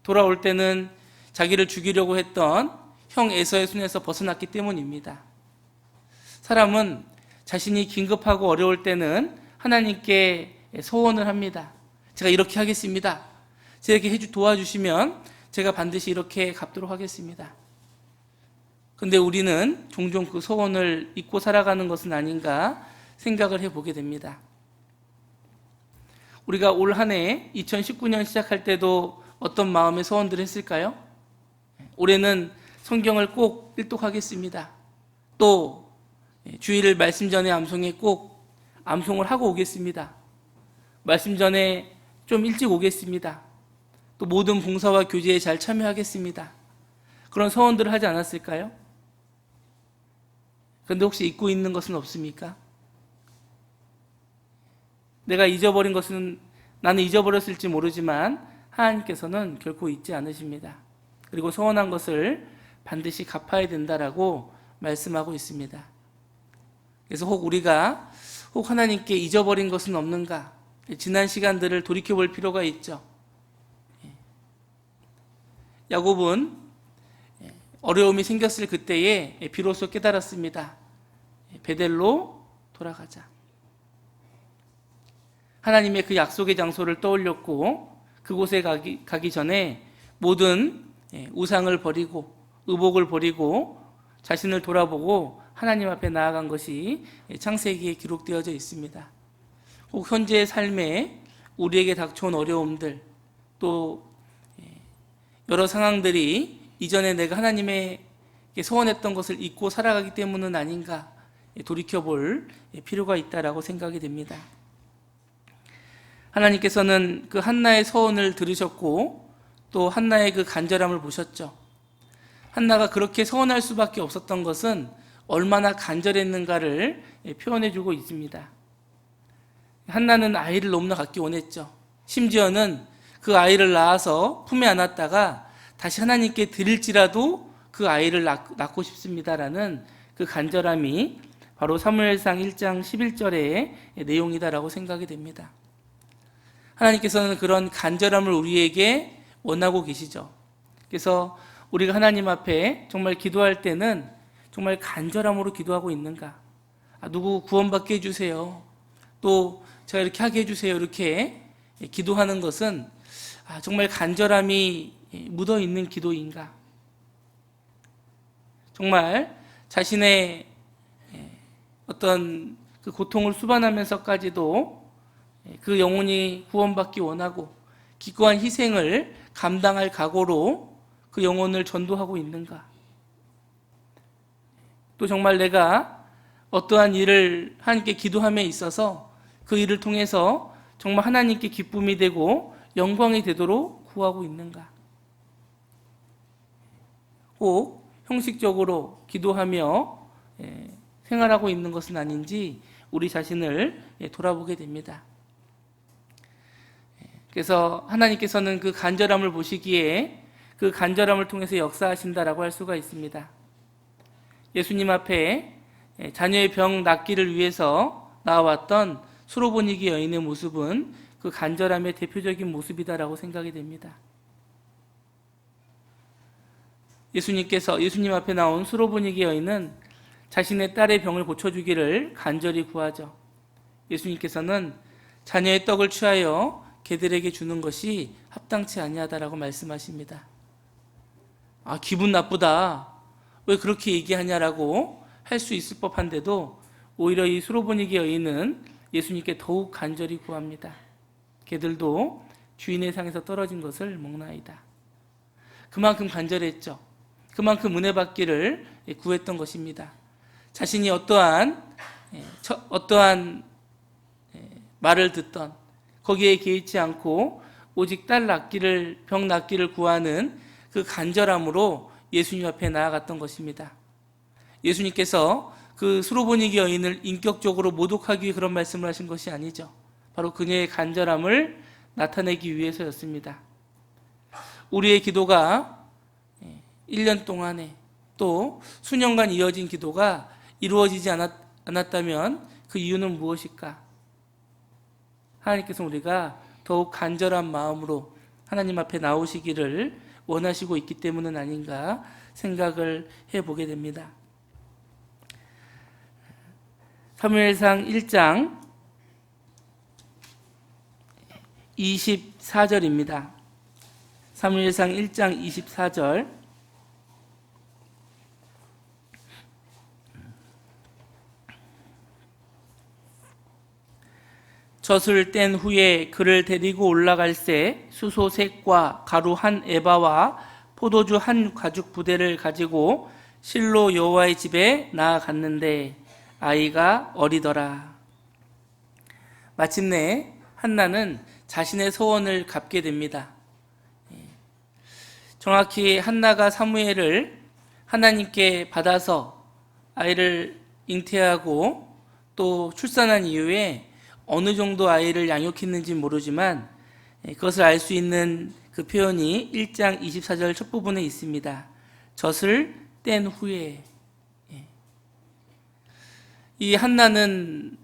돌아올 때는 자기를 죽이려고 했던 형 에서의 손에서 벗어났기 때문입니다. 사람은 자신이 긴급하고 어려울 때는 하나님께 소원을 합니다. 제가 이렇게 하겠습니다. 제가 이렇게 도와주시면 제가 반드시 이렇게 갚도록 하겠습니다. 근데 우리는 종종 그 소원을 잊고 살아가는 것은 아닌가 생각을 해보게 됩니다. 우리가 올 한 해 2019년 시작할 때도 어떤 마음의 소원들을 했을까요? 올해는 성경을 꼭 일독하겠습니다. 또 주일을 말씀 전에 암송에 꼭 암송을 하고 오겠습니다. 말씀 전에 좀 일찍 오겠습니다. 또 모든 봉사와 교제에 잘 참여하겠습니다. 그런 소원들을 하지 않았을까요? 그런데 혹시 잊고 있는 것은 없습니까? 내가 잊어버린 것은 나는 잊어버렸을지 모르지만 하나님께서는 결코 잊지 않으십니다. 그리고 소원한 것을 반드시 갚아야 된다라고 말씀하고 있습니다. 그래서 우리가 하나님께 잊어버린 것은 없는가? 지난 시간들을 돌이켜볼 필요가 있죠. 야곱은 어려움이 생겼을 그때에 비로소 깨달았습니다. 베델로 돌아가자. 하나님의 그 약속의 장소를 떠올렸고 그곳에 가기 전에 모든 우상을 버리고 의복을 버리고 자신을 돌아보고 하나님 앞에 나아간 것이 창세기에 기록되어져 있습니다. 혹 현재의 삶에 우리에게 닥쳐온 어려움들, 또 여러 상황들이 이전에 내가 하나님의 소원했던 것을 잊고 살아가기 때문은 아닌가 돌이켜볼 필요가 있다라고 생각이 됩니다. 하나님께서는 그 한나의 서원을 들으셨고 또 한나의 그 간절함을 보셨죠. 한나가 그렇게 서원할 수밖에 없었던 것은 얼마나 간절했는가를 표현해주고 있습니다. 한나는 아이를 너무나 갖기 원했죠. 심지어는 그 아이를 낳아서 품에 안았다가 다시 하나님께 드릴지라도 그 아이를 낳고 싶습니다라는 그 간절함이 바로 사무엘상 1장 11절의 내용이다라고 생각이 됩니다. 하나님께서는 그런 간절함을 우리에게 원하고 계시죠. 그래서 우리가 하나님 앞에 정말 기도할 때는 정말 간절함으로 기도하고 있는가? 누구 구원받게 해주세요. 또 제가 이렇게 하게 해주세요. 이렇게 기도하는 것은 정말 간절함이 묻어있는 기도인가? 정말 자신의 어떤 그 고통을 수반하면서까지도 그 영혼이 구원받기 원하고 기꺼운 희생을 감당할 각오로 그 영혼을 전도하고 있는가? 또 정말 내가 어떠한 일을 하나님께 기도함에 있어서 그 일을 통해서 정말 하나님께 기쁨이 되고 영광이 되도록 구하고 있는가? 꼭 형식적으로 기도하며 생활하고 있는 것은 아닌지 우리 자신을 돌아보게 됩니다. 그래서 하나님께서는 그 간절함을 보시기에 그 간절함을 통해서 역사하신다라고 할 수가 있습니다. 예수님 앞에 자녀의 병 낫기를 위해서 나와왔던 수로보니게 여인의 모습은 그 간절함의 대표적인 모습이다라고 생각이 됩니다. 예수님 앞에 나온 수로보니게 여인은 자신의 딸의 병을 고쳐주기를 간절히 구하죠. 예수님께서는 자녀의 떡을 취하여 개들에게 주는 것이 합당치 아니하다라고 말씀하십니다. 기분 나쁘다. 왜 그렇게 얘기하냐라고 할 수 있을 법한데도 오히려 이 수로보니게 여인은 예수님께 더욱 간절히 구합니다. 개들도 주인의 상에서 떨어진 것을 먹나이다. 그만큼 간절했죠. 그만큼 은혜 받기를 구했던 것입니다. 자신이 어떠한 말을 듣던 거기에 개의치 않고 오직 병 낫기를 구하는 그 간절함으로 예수님 앞에 나아갔던 것입니다. 예수님께서 그 수로보니게 여인을 인격적으로 모독하기 위해 그런 말씀을 하신 것이 아니죠. 바로 그녀의 간절함을 나타내기 위해서였습니다. 우리의 기도가 1년 동안에 또 수년간 이어진 기도가 이루어지지 않았다면 그 이유는 무엇일까? 하나님께서 우리가 더욱 간절한 마음으로 하나님 앞에 나오시기를 원하시고 있기 때문은 아닌가 생각을 해보게 됩니다. 사무엘상 1장 24절입니다. 사무엘상 1장 24절 젖을 뗀 후에 그를 데리고 올라갈새 수소색과 가루 한 에바와 포도주 한 가죽 부대를 가지고 실로 여호와의 집에 나아갔는데 아이가 어리더라. 마침내 한나는 자신의 소원을 갚게 됩니다. 정확히 한나가 사무엘을 하나님께 받아서 아이를 잉태하고 또 출산한 이후에 어느 정도 아이를 양육했는지 모르지만 그것을 알 수 있는 그 표현이 1장 24절 첫 부분에 있습니다. 젖을 뗀 후에. 이 한나는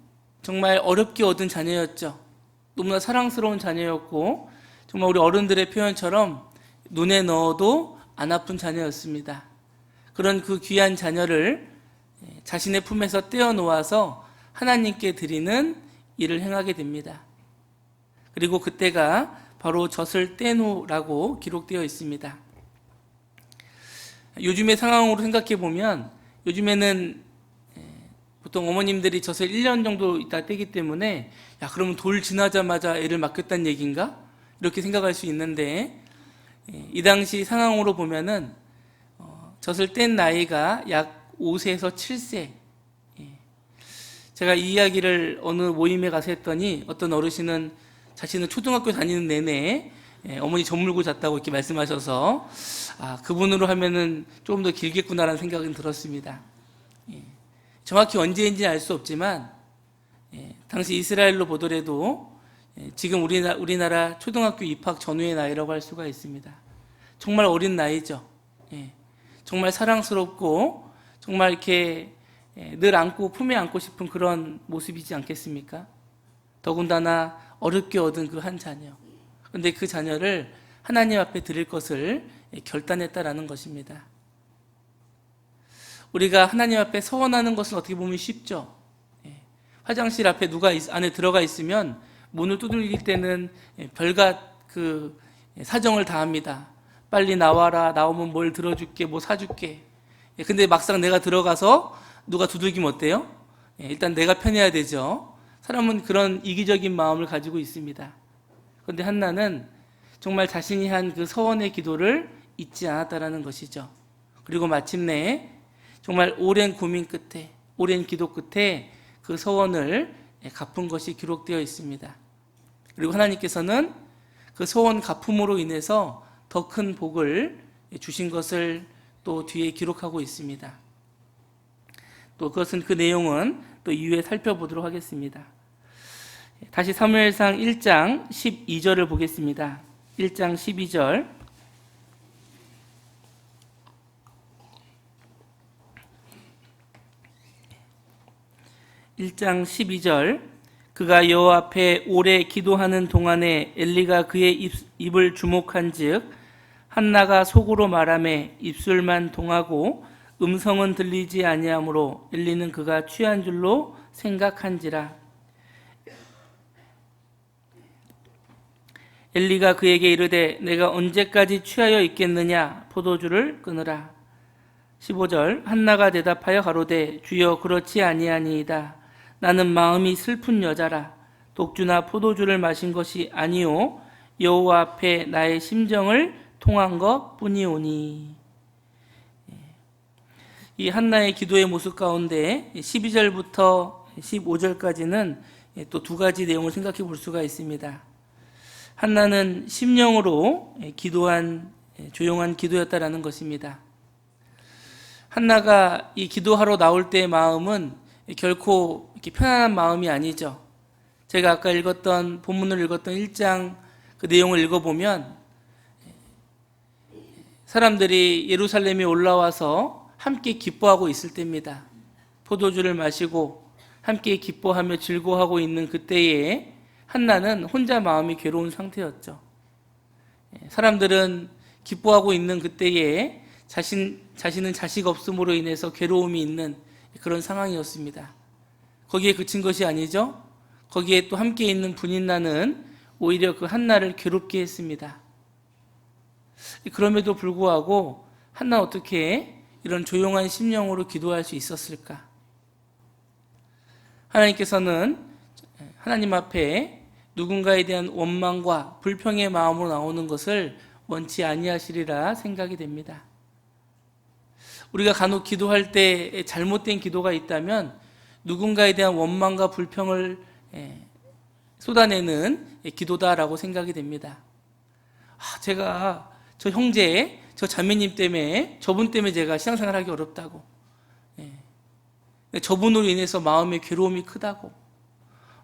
정말 어렵게 얻은 자녀였죠. 너무나 사랑스러운 자녀였고 정말 우리 어른들의 표현처럼 눈에 넣어도 안 아픈 자녀였습니다. 그런 그 귀한 자녀를 자신의 품에서 떼어놓아서 하나님께 드리는 일을 행하게 됩니다. 그리고 그때가 바로 젖을 뗀 후라고 기록되어 있습니다. 요즘의 상황으로 생각해 보면 요즘에는 보통 어머님들이 젖을 1년 정도 있다 떼기 때문에 그러면 돌 지나자마자 애를 맡겼다는 얘기인가? 이렇게 생각할 수 있는데 이 당시 상황으로 보면은 젖을 뗀 나이가 약 5세에서 7세. 제가 이 이야기를 어느 모임에 가서 했더니 어떤 어르신은 자신은 초등학교 다니는 내내 어머니 젖 물고 잤다고 이렇게 말씀하셔서 그분으로 하면은 조금 더 길겠구나라는 생각은 들었습니다. 정확히 언제인지는 알 수 없지만 당시 이스라엘로 보더라도 지금 우리나라 초등학교 입학 전후의 나이라고 할 수가 있습니다. 정말 어린 나이죠. 정말 사랑스럽고 정말 이렇게 늘 안고 품에 안고 싶은 그런 모습이지 않겠습니까? 더군다나 어렵게 얻은 그 한 자녀. 그런데 그 자녀를 하나님 앞에 드릴 것을 결단했다라는 것입니다. 우리가 하나님 앞에 서원하는 것은 어떻게 보면 쉽죠. 화장실 앞에 누가 안에 들어가 있으면 문을 두들길 때는 별갓 그 사정을 다합니다. 빨리 나와라, 나오면 뭘 들어줄게, 뭐 사줄게. 근데 막상 내가 들어가서 누가 두들기면 어때요? 일단 내가 편해야 되죠. 사람은 그런 이기적인 마음을 가지고 있습니다. 그런데 한나는 정말 자신이 한 그 서원의 기도를 잊지 않았다라는 것이죠. 그리고 마침내 정말 오랜 고민 끝에, 오랜 기도 끝에 그 서원을 갚은 것이 기록되어 있습니다. 그리고 하나님께서는 그 서원 갚음으로 인해서 더 큰 복을 주신 것을 또 뒤에 기록하고 있습니다. 또 그것은 그 내용은 또 이후에 살펴보도록 하겠습니다. 다시 사무엘상 1장 12절을 보겠습니다. 1장 12절. (1장 12절) 그가 여호와 앞에 오래 기도하는 동안에 엘리가 그의 입을 주목한즉 한나가 속으로 말하매 입술만 동하고 음성은 들리지 아니하므로 엘리는 그가 취한 줄로 생각한지라. 엘리가 그에게 이르되 내가 언제까지 취하여 있겠느냐, 포도주를 끊으라. 15절 한나가 대답하여 가로되 주여 그렇지 아니하니이다. 나는 마음이 슬픈 여자라. 독주나 포도주를 마신 것이 아니오 여호와 앞에 나의 심정을 통한 것 뿐이오니. 이 한나의 기도의 모습 가운데 12절부터 15절까지는 또 두 가지 내용을 생각해 볼 수가 있습니다. 한나는 심령으로 기도한 조용한 기도였다라는 것입니다. 한나가 이 기도하러 나올 때의 마음은 결코 이렇게 편안한 마음이 아니죠. 제가 아까 읽었던 본문을 읽었던 1장 그 내용을 읽어보면 사람들이 예루살렘에 올라와서 함께 기뻐하고 있을 때입니다. 포도주를 마시고 함께 기뻐하며 즐거워하고 있는 그때에 한나는 혼자 마음이 괴로운 상태였죠. 사람들은 기뻐하고 있는 그때에 자신은 자식 없음으로 인해서 괴로움이 있는 그런 상황이었습니다. 거기에 그친 것이 아니죠. 거기에 또 함께 있는 분인나는 오히려 그 한나를 괴롭게 했습니다. 그럼에도 불구하고 한나 어떻게 이런 조용한 심령으로 기도할 수 있었을까? 하나님께서는 하나님 앞에 누군가에 대한 원망과 불평의 마음으로 나오는 것을 원치 아니하시리라 생각이 됩니다. 우리가 간혹 기도할 때 잘못된 기도가 있다면 누군가에 대한 원망과 불평을 쏟아내는 기도다라고 생각이 됩니다. 제가 저 형제, 저 자매님 때문에, 저분 때문에 제가 신앙생활하기 어렵다고, 저분으로 인해서 마음의 괴로움이 크다고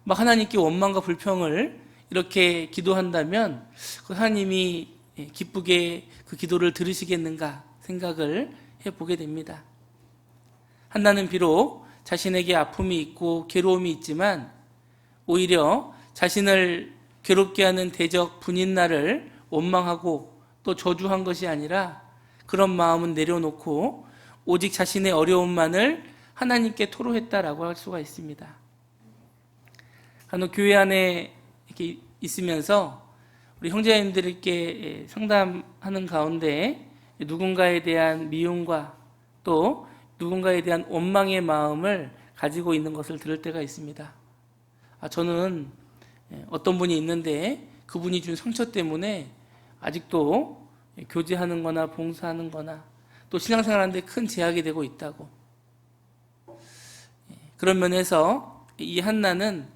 막 하나님께 원망과 불평을 이렇게 기도한다면 그 하나님이 기쁘게 그 기도를 들으시겠는가 생각을 해보게 됩니다. 한나는 비록 자신에게 아픔이 있고 괴로움이 있지만 오히려 자신을 괴롭게 하는 대적 분인나를 원망하고 또 저주한 것이 아니라 그런 마음은 내려놓고 오직 자신의 어려움만을 하나님께 토로했다라고 할 수가 있습니다. 간혹 교회 안에 이렇게 있으면서 우리 형제님들께 상담하는 가운데 누군가에 대한 미움과 또 누군가에 대한 원망의 마음을 가지고 있는 것을 들을 때가 있습니다. 저는 어떤 분이 있는데 그분이 준 상처 때문에 아직도 교제하는 거나 봉사하는 거나 또 신앙생활하는데 큰 제약이 되고 있다고. 그런 면에서 이 한나는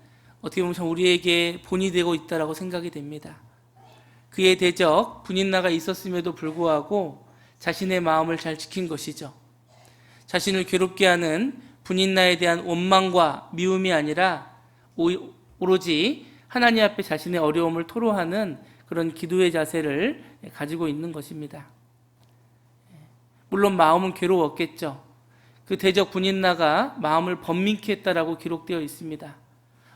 어떻게 보면 우리에게 본이 되고 있다라고 생각이 됩니다. 그의 대적 분인나가 있었음에도 불구하고 자신의 마음을 잘 지킨 것이죠. 자신을 괴롭게 하는 분인나에 대한 원망과 미움이 아니라 오로지 하나님 앞에 자신의 어려움을 토로하는 그런 기도의 자세를 가지고 있는 것입니다. 물론 마음은 괴로웠겠죠. 그 대적 분인나가 마음을 번민케 했다라고 기록되어 있습니다.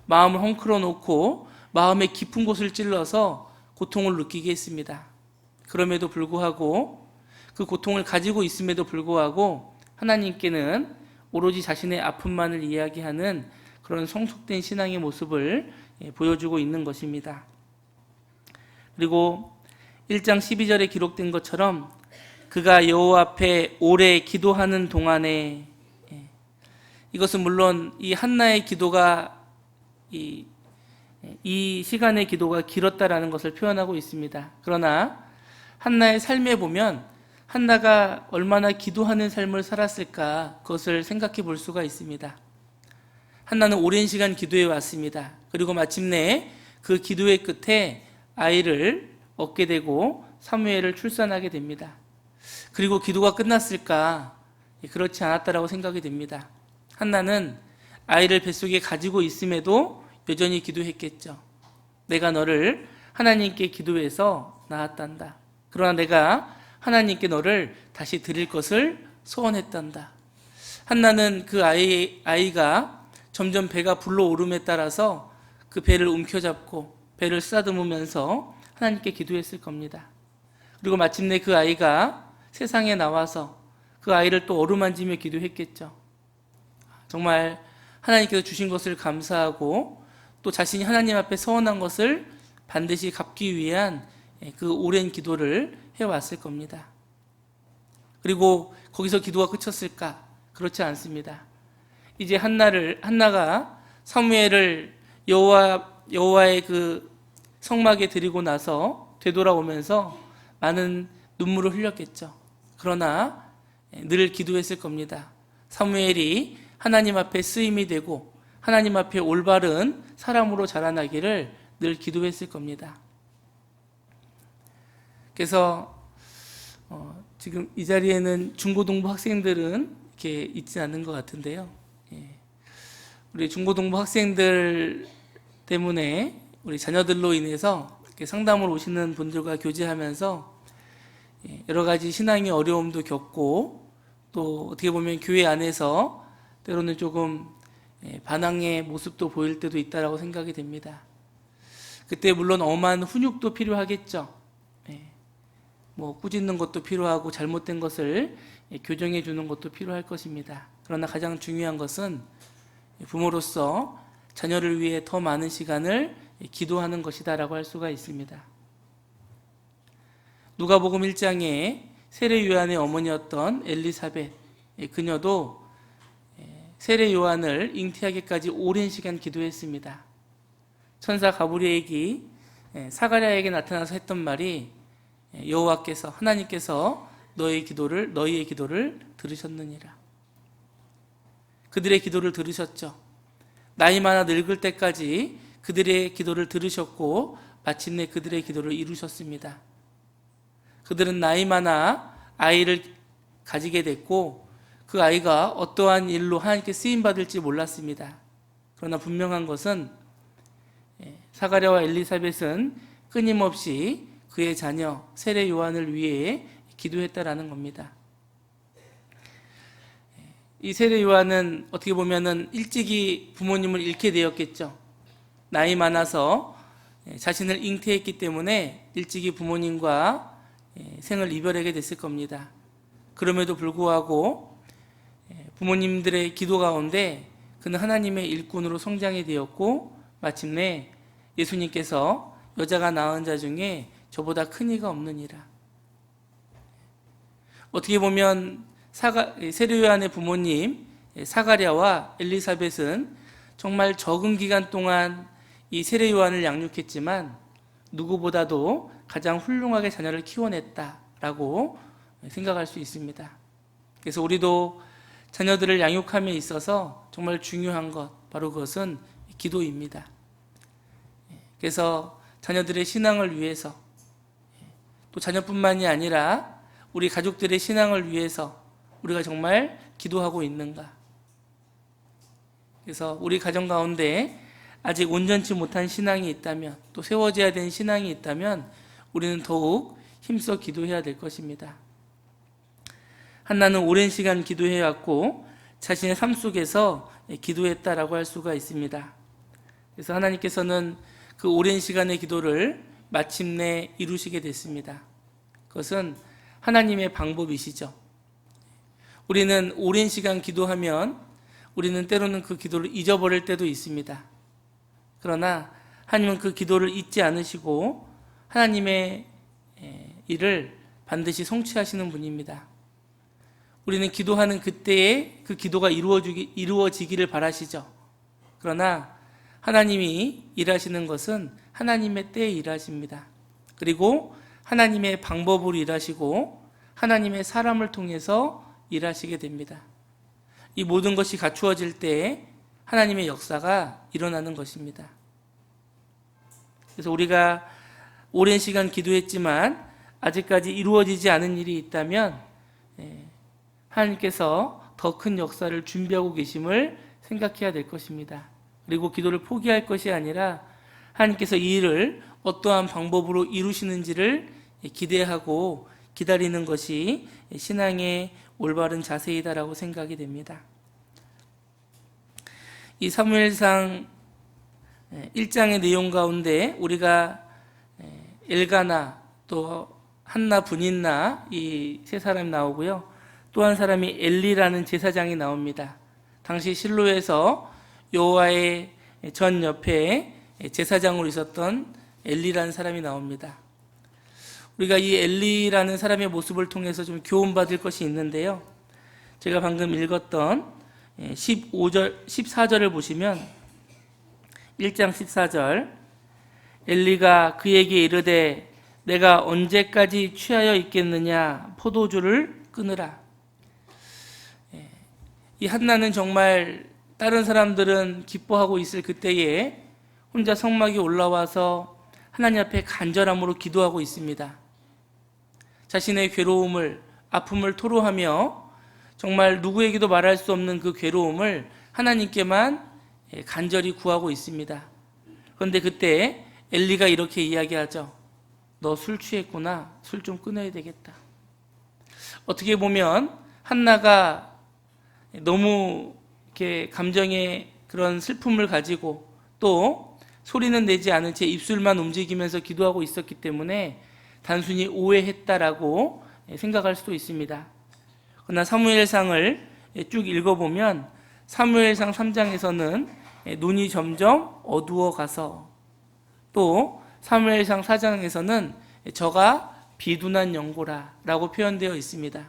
마음을 헝클어 놓고 마음의 깊은 곳을 찔러서 고통을 느끼게 했습니다. 그럼에도 불구하고 그 고통을 가지고 있음에도 불구하고 하나님께는 오로지 자신의 아픔만을 이야기하는 그런 성숙된 신앙의 모습을 보여주고 있는 것입니다. 그리고 1장 12절에 기록된 것처럼 그가 여호와 앞에 오래 기도하는 동안에, 이것은 물론 이 한나의 기도가 이 시간의 기도가 길었다라는 것을 표현하고 있습니다. 그러나 한나의 삶에 보면 한나가 얼마나 기도하는 삶을 살았을까 그것을 생각해 볼 수가 있습니다. 한나는 오랜 시간 기도해 왔습니다. 그리고 마침내 그 기도의 끝에 아이를 얻게 되고 사무엘을 출산하게 됩니다. 그리고 기도가 끝났을까? 그렇지 않았다라고 생각이 됩니다. 한나는 아이를 뱃속에 가지고 있음에도 여전히 기도했겠죠. 내가 너를 하나님께 기도해서 낳았단다. 그러나 내가 하나님께 너를 다시 드릴 것을 소원했단다. 한나는 그 아이가 점점 배가 불러오름에 따라서 그 배를 움켜잡고 배를 쓰다듬으면서 하나님께 기도했을 겁니다. 그리고 마침내 그 아이가 세상에 나와서 그 아이를 또 어루만지며 기도했겠죠. 정말 하나님께서 주신 것을 감사하고 또 자신이 하나님 앞에 서원한 것을 반드시 갚기 위한 그 오랜 기도를 해왔을 겁니다. 그리고 거기서 기도가 그쳤을까? 그렇지 않습니다. 이제 한나가 사무엘을 여호와의 그 성막에 드리고 나서 되돌아오면서 많은 눈물을 흘렸겠죠. 그러나 늘 기도했을 겁니다. 사무엘이 하나님 앞에 쓰임이 되고 하나님 앞에 올바른 사람으로 자라나기를 늘 기도했을 겁니다. 그래서 지금 이 자리에는 중고등부 학생들은 이렇게 있지 않는 것 같은데요. 우리 중고등부 학생들 때문에 우리 자녀들로 인해서 이렇게 상담을 오시는 분들과 교제하면서 여러 가지 신앙의 어려움도 겪고 또 어떻게 보면 교회 안에서 때로는 조금 반항의 모습도 보일 때도 있다라고 생각이 됩니다. 그때 물론 엄한 훈육도 필요하겠죠. 뭐 꾸짖는 것도 필요하고 잘못된 것을 교정해 주는 것도 필요할 것입니다. 그러나 가장 중요한 것은 부모로서 자녀를 위해 더 많은 시간을 기도하는 것이다라고 할 수가 있습니다. 누가복음 1장에 세례 요한의 어머니였던 엘리사벳, 그녀도 세례 요한을 잉태하기까지 오랜 시간 기도했습니다. 천사 가브리엘이 사가랴에게 나타나서 했던 말이 여호와께서 하나님께서 너희의 기도를 들으셨느니라. 그들의 기도를 들으셨죠. 나이 많아 늙을 때까지 그들의 기도를 들으셨고 마침내 그들의 기도를 이루셨습니다. 그들은 나이 많아 아이를 가지게 됐고 그 아이가 어떠한 일로 하나님께 쓰임받을지 몰랐습니다. 그러나 분명한 것은 사가랴와 엘리사벳은 끊임없이 그의 자녀 세례 요한을 위해 기도했다라는 겁니다. 이 세례 요한은 어떻게 보면은 일찍이 부모님을 잃게 되었겠죠. 나이 많아서 자신을 잉태했기 때문에 일찍이 부모님과 생을 이별하게 됐을 겁니다. 그럼에도 불구하고 부모님들의 기도 가운데 그는 하나님의 일꾼으로 성장이 되었고 마침내 예수님께서 여자가 낳은 자 중에 저보다 큰 이가 없느니라. 어떻게 보면 세례 요한의 부모님 사가랴와 엘리사벳은 정말 적은 기간 동안 이 세례 요한을 양육했지만 누구보다도 가장 훌륭하게 자녀를 키워냈다 라고 생각할 수 있습니다. 그래서 우리도 자녀들을 양육함에 있어서 정말 중요한 것, 바로 그것은 기도입니다. 그래서 자녀들의 신앙을 위해서, 또 자녀뿐만이 아니라 우리 가족들의 신앙을 위해서 우리가 정말 기도하고 있는가? 그래서 우리 가정 가운데 아직 온전치 못한 신앙이 있다면, 또 세워져야 되는 신앙이 있다면 우리는 더욱 힘써 기도해야 될 것입니다. 한나는 오랜 시간 기도해왔고 자신의 삶 속에서 기도했다라고 할 수가 있습니다. 그래서 하나님께서는 그 오랜 시간의 기도를 마침내 이루시게 됐습니다. 그것은 하나님의 방법이시죠. 우리는 오랜 시간 기도하면 우리는 때로는 그 기도를 잊어버릴 때도 있습니다. 그러나 하나님은 그 기도를 잊지 않으시고 하나님의 일을 반드시 성취하시는 분입니다. 우리는 기도하는 그때에 그 기도가 이루어지기를 바라시죠. 그러나 하나님이 일하시는 것은 하나님의 때에 일하십니다. 그리고 하나님의 방법으로 일하시고 하나님의 사람을 통해서 일하시게 됩니다. 이 모든 것이 갖추어질 때 하나님의 역사가 일어나는 것입니다. 그래서 우리가 오랜 시간 기도했지만 아직까지 이루어지지 않은 일이 있다면 하나님께서 더 큰 역사를 준비하고 계심을 생각해야 될 것입니다. 그리고 기도를 포기할 것이 아니라 하나님께서 이 일을 어떠한 방법으로 이루시는지를 기대하고 기다리는 것이 신앙의 올바른 자세이다라고 생각이 됩니다. 이 사무엘상 1장의 내용 가운데 우리가 엘가나 또 한나 분인나 이 세 사람이 나오고요. 또 한 사람이 엘리라는 제사장이 나옵니다. 당시 실로에서 여호와의 전 옆에 제사장으로 있었던 엘리라는 사람이 나옵니다. 우리가 이 엘리라는 사람의 모습을 통해서 좀 교훈받을 것이 있는데요. 제가 방금 읽었던 14절을 보시면 1장 14절 엘리가 그에게 이르되 내가 언제까지 취하여 있겠느냐 포도주를 끊으라. 이 한나는 정말 다른 사람들은 기뻐하고 있을 그때에 혼자 성막에 올라와서 하나님 앞에 간절함으로 기도하고 있습니다. 자신의 괴로움을, 아픔을 토로하며 정말 누구에게도 말할 수 없는 그 괴로움을 하나님께만 간절히 구하고 있습니다. 그런데 그때 엘리가 이렇게 이야기하죠. 너 술 취했구나. 술 좀 끊어야 되겠다. 어떻게 보면 한나가 너무 이렇게 감정의 그런 슬픔을 가지고 또 소리는 내지 않은 채 입술만 움직이면서 기도하고 있었기 때문에 단순히 오해했다라고 생각할 수도 있습니다. 그러나 사무엘상을 쭉 읽어보면 사무엘상 3장에서는 눈이 점점 어두워가서 또 사무엘상 4장에서는 저가 비둔한 연고라 라고 표현되어 있습니다.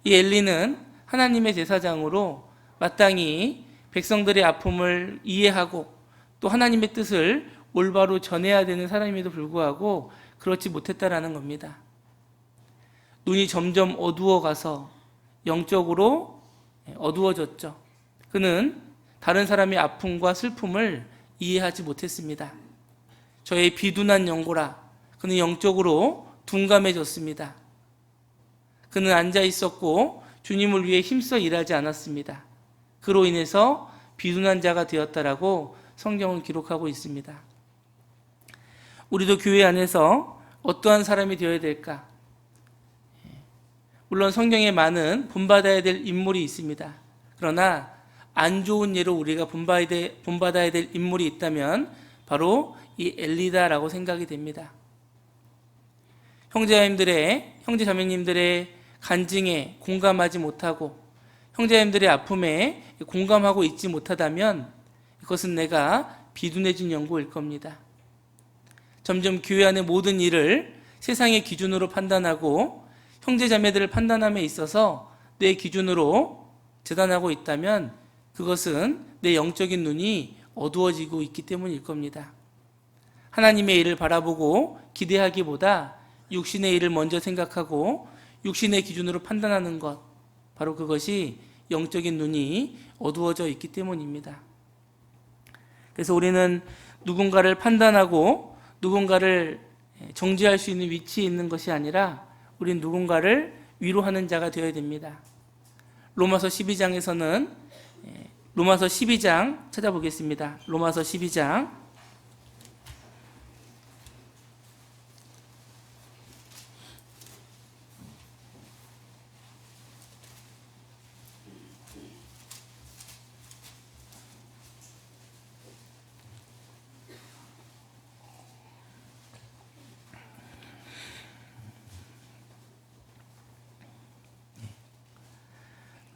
이 엘리는 하나님의 제사장으로 마땅히 백성들의 아픔을 이해하고 또 하나님의 뜻을 올바로 전해야 되는 사람임에도 불구하고 그렇지 못했다라는 겁니다. 눈이 점점 어두워가서 영적으로 어두워졌죠. 그는 다른 사람의 아픔과 슬픔을 이해하지 못했습니다. 저의 비둔한 연고라. 그는 영적으로 둔감해졌습니다. 그는 앉아 있었고 주님을 위해 힘써 일하지 않았습니다. 그로 인해서 비둔한 자가 되었다라고 성경은 기록하고 있습니다. 우리도 교회 안에서 어떠한 사람이 되어야 될까? 물론 성경에 많은 본받아야 될 인물이 있습니다. 그러나 안 좋은 예로 우리가 본받아야 될 인물이 있다면 바로 이 엘리다라고 생각이 됩니다. 형제자매님들의 간증에 공감하지 못하고 형제자매님들의 아픔에 공감하고 있지 못하다면 그것은 내가 비둔해진 연고일 겁니다. 점점 교회 안의 모든 일을 세상의 기준으로 판단하고 형제자매들을 판단함에 있어서 내 기준으로 재단하고 있다면 그것은 내 영적인 눈이 어두워지고 있기 때문일 겁니다. 하나님의 일을 바라보고 기대하기보다 육신의 일을 먼저 생각하고 육신의 기준으로 판단하는 것, 바로 그것이 영적인 눈이 어두워져 있기 때문입니다. 그래서 우리는 누군가를 판단하고 누군가를 정죄할 수 있는 위치에 있는 것이 아니라 우린 누군가를 위로하는 자가 되어야 됩니다. 로마서 12장에서는 로마서 12장 찾아보겠습니다. 로마서 12장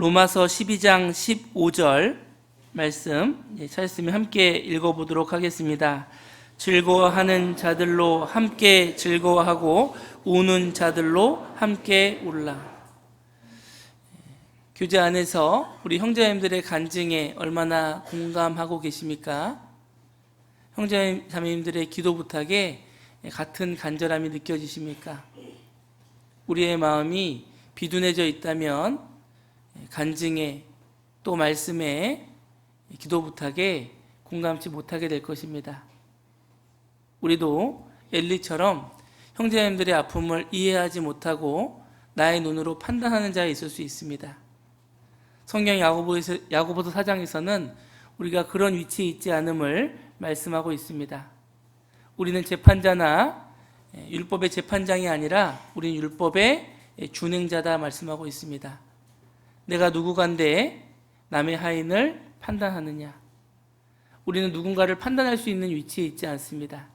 로마서 12장 15절 말씀 찾았으면 함께 읽어보도록 하겠습니다. 즐거워하는 자들로 함께 즐거워하고 우는 자들로 함께 울라. 교제 안에서 우리 형제자매들의 간증에 얼마나 공감하고 계십니까? 형제자매님들의 기도 부탁에 같은 간절함이 느껴지십니까? 우리의 마음이 비둔해져 있다면 간증에 또 말씀에 기도 부탁에 공감치 못하게 될 것입니다. 우리도 엘리처럼 형제님들의 아픔을 이해하지 못하고 나의 눈으로 판단하는 자에 있을 수 있습니다. 성경 야고보서 4장에서는 우리가 그런 위치에 있지 않음을 말씀하고 있습니다. 우리는 재판자나 율법의 재판장이 아니라 우리는 율법의 준행자다 말씀하고 있습니다. 내가 누구간데 남의 하인을 판단하느냐? 우리는 누군가를 판단할 수 있는 위치에 있지 않습니다.